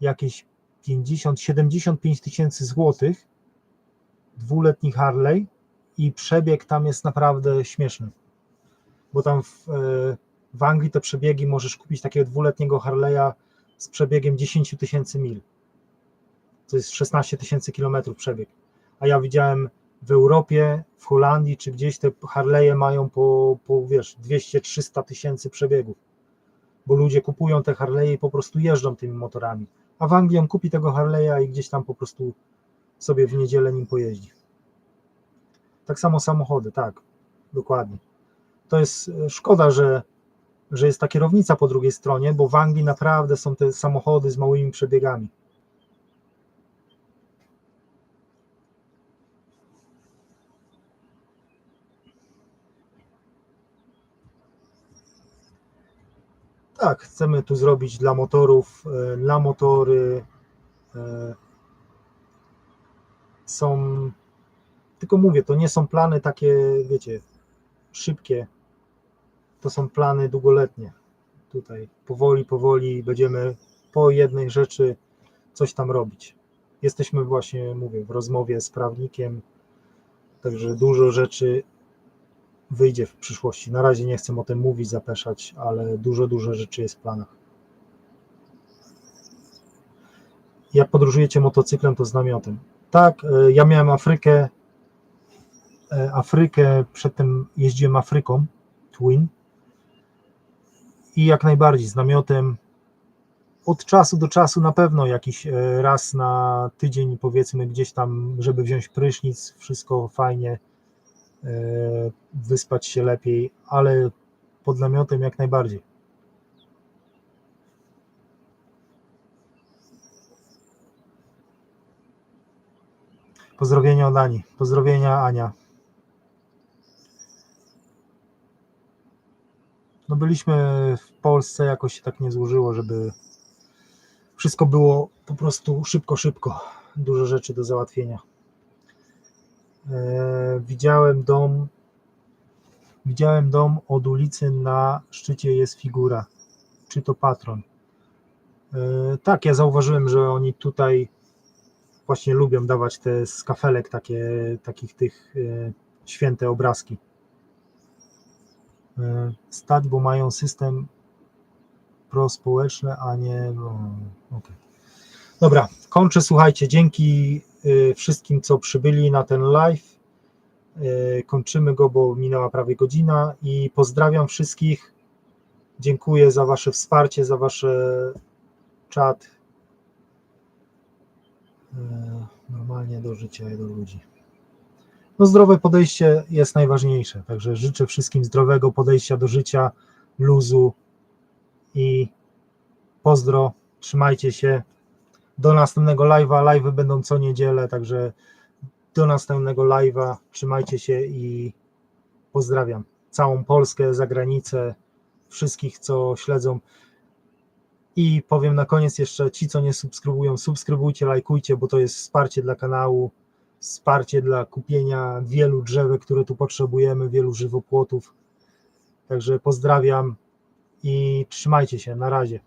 Speaker 1: jakieś 75 tysięcy złotych, dwuletni Harley, i przebieg tam jest naprawdę śmieszny, bo tam w Anglii te przebiegi możesz kupić takiego dwuletniego Harley'a z przebiegiem 10 tysięcy mil, to jest 16 tysięcy kilometrów przebieg, a ja widziałem w Europie, w Holandii czy gdzieś te Harley'e mają po wiesz, 200-300 tysięcy przebiegów, bo ludzie kupują te Harley'e i po prostu jeżdżą tymi motorami, a w Anglii on kupi tego Harley'a i gdzieś tam po prostu sobie w niedzielę nim pojeździ. Tak samo samochody, tak, dokładnie. To jest szkoda, że jest ta kierownica po drugiej stronie, bo w Anglii naprawdę są te samochody z małymi przebiegami. Tak, chcemy tu zrobić dla motorów, dla motory są, tylko mówię, to nie są plany takie, wiecie, szybkie, to są plany długoletnie. Tutaj powoli będziemy po jednej rzeczy coś tam robić. Jesteśmy właśnie, mówię, w rozmowie z prawnikiem, także dużo rzeczy wyjdzie w przyszłości. Na razie nie chcę o tym mówić, zapeszać, ale dużo rzeczy jest w planach. Jak podróżujecie motocyklem, to z namiotem. Tak, ja miałem Afrykę, przedtem jeździłem Afryką, Twin, i jak najbardziej z namiotem. Od czasu do czasu na pewno jakiś raz na tydzień, powiedzmy, gdzieś tam, żeby wziąć prysznic, wszystko fajnie, wyspać się lepiej, ale pod namiotem jak najbardziej. Pozdrowienia od Ani. Pozdrowienia, Ania. No byliśmy w Polsce, jakoś się tak nie złożyło, żeby wszystko było po prostu szybko, dużo rzeczy do załatwienia. Widziałem dom od ulicy, na szczycie jest figura. Czy to patron? Tak, ja zauważyłem, że oni tutaj właśnie lubią dawać te z kafelek takich tych święte obrazki. Stać, bo mają system prospołeczny, a nie... Okay. Dobra, kończę, słuchajcie, dzięki wszystkim, co przybyli na ten live. Kończymy go, bo minęła prawie godzina, i pozdrawiam wszystkich. Dziękuję za wasze wsparcie, za wasze czat. Normalnie do życia i do ludzi. No, zdrowe podejście jest najważniejsze, także życzę wszystkim zdrowego podejścia do życia, luzu i pozdro, trzymajcie się. Do następnego live'a, live'y będą co niedzielę, także do następnego live'a, trzymajcie się i pozdrawiam całą Polskę, zagranicę, wszystkich, co śledzą. I powiem na koniec jeszcze, ci, co nie subskrybują, subskrybujcie, lajkujcie, bo to jest wsparcie dla kanału. wsparcie dla kupienia wielu drzewek, które tu potrzebujemy, wielu żywopłotów. Także pozdrawiam i trzymajcie się, na razie.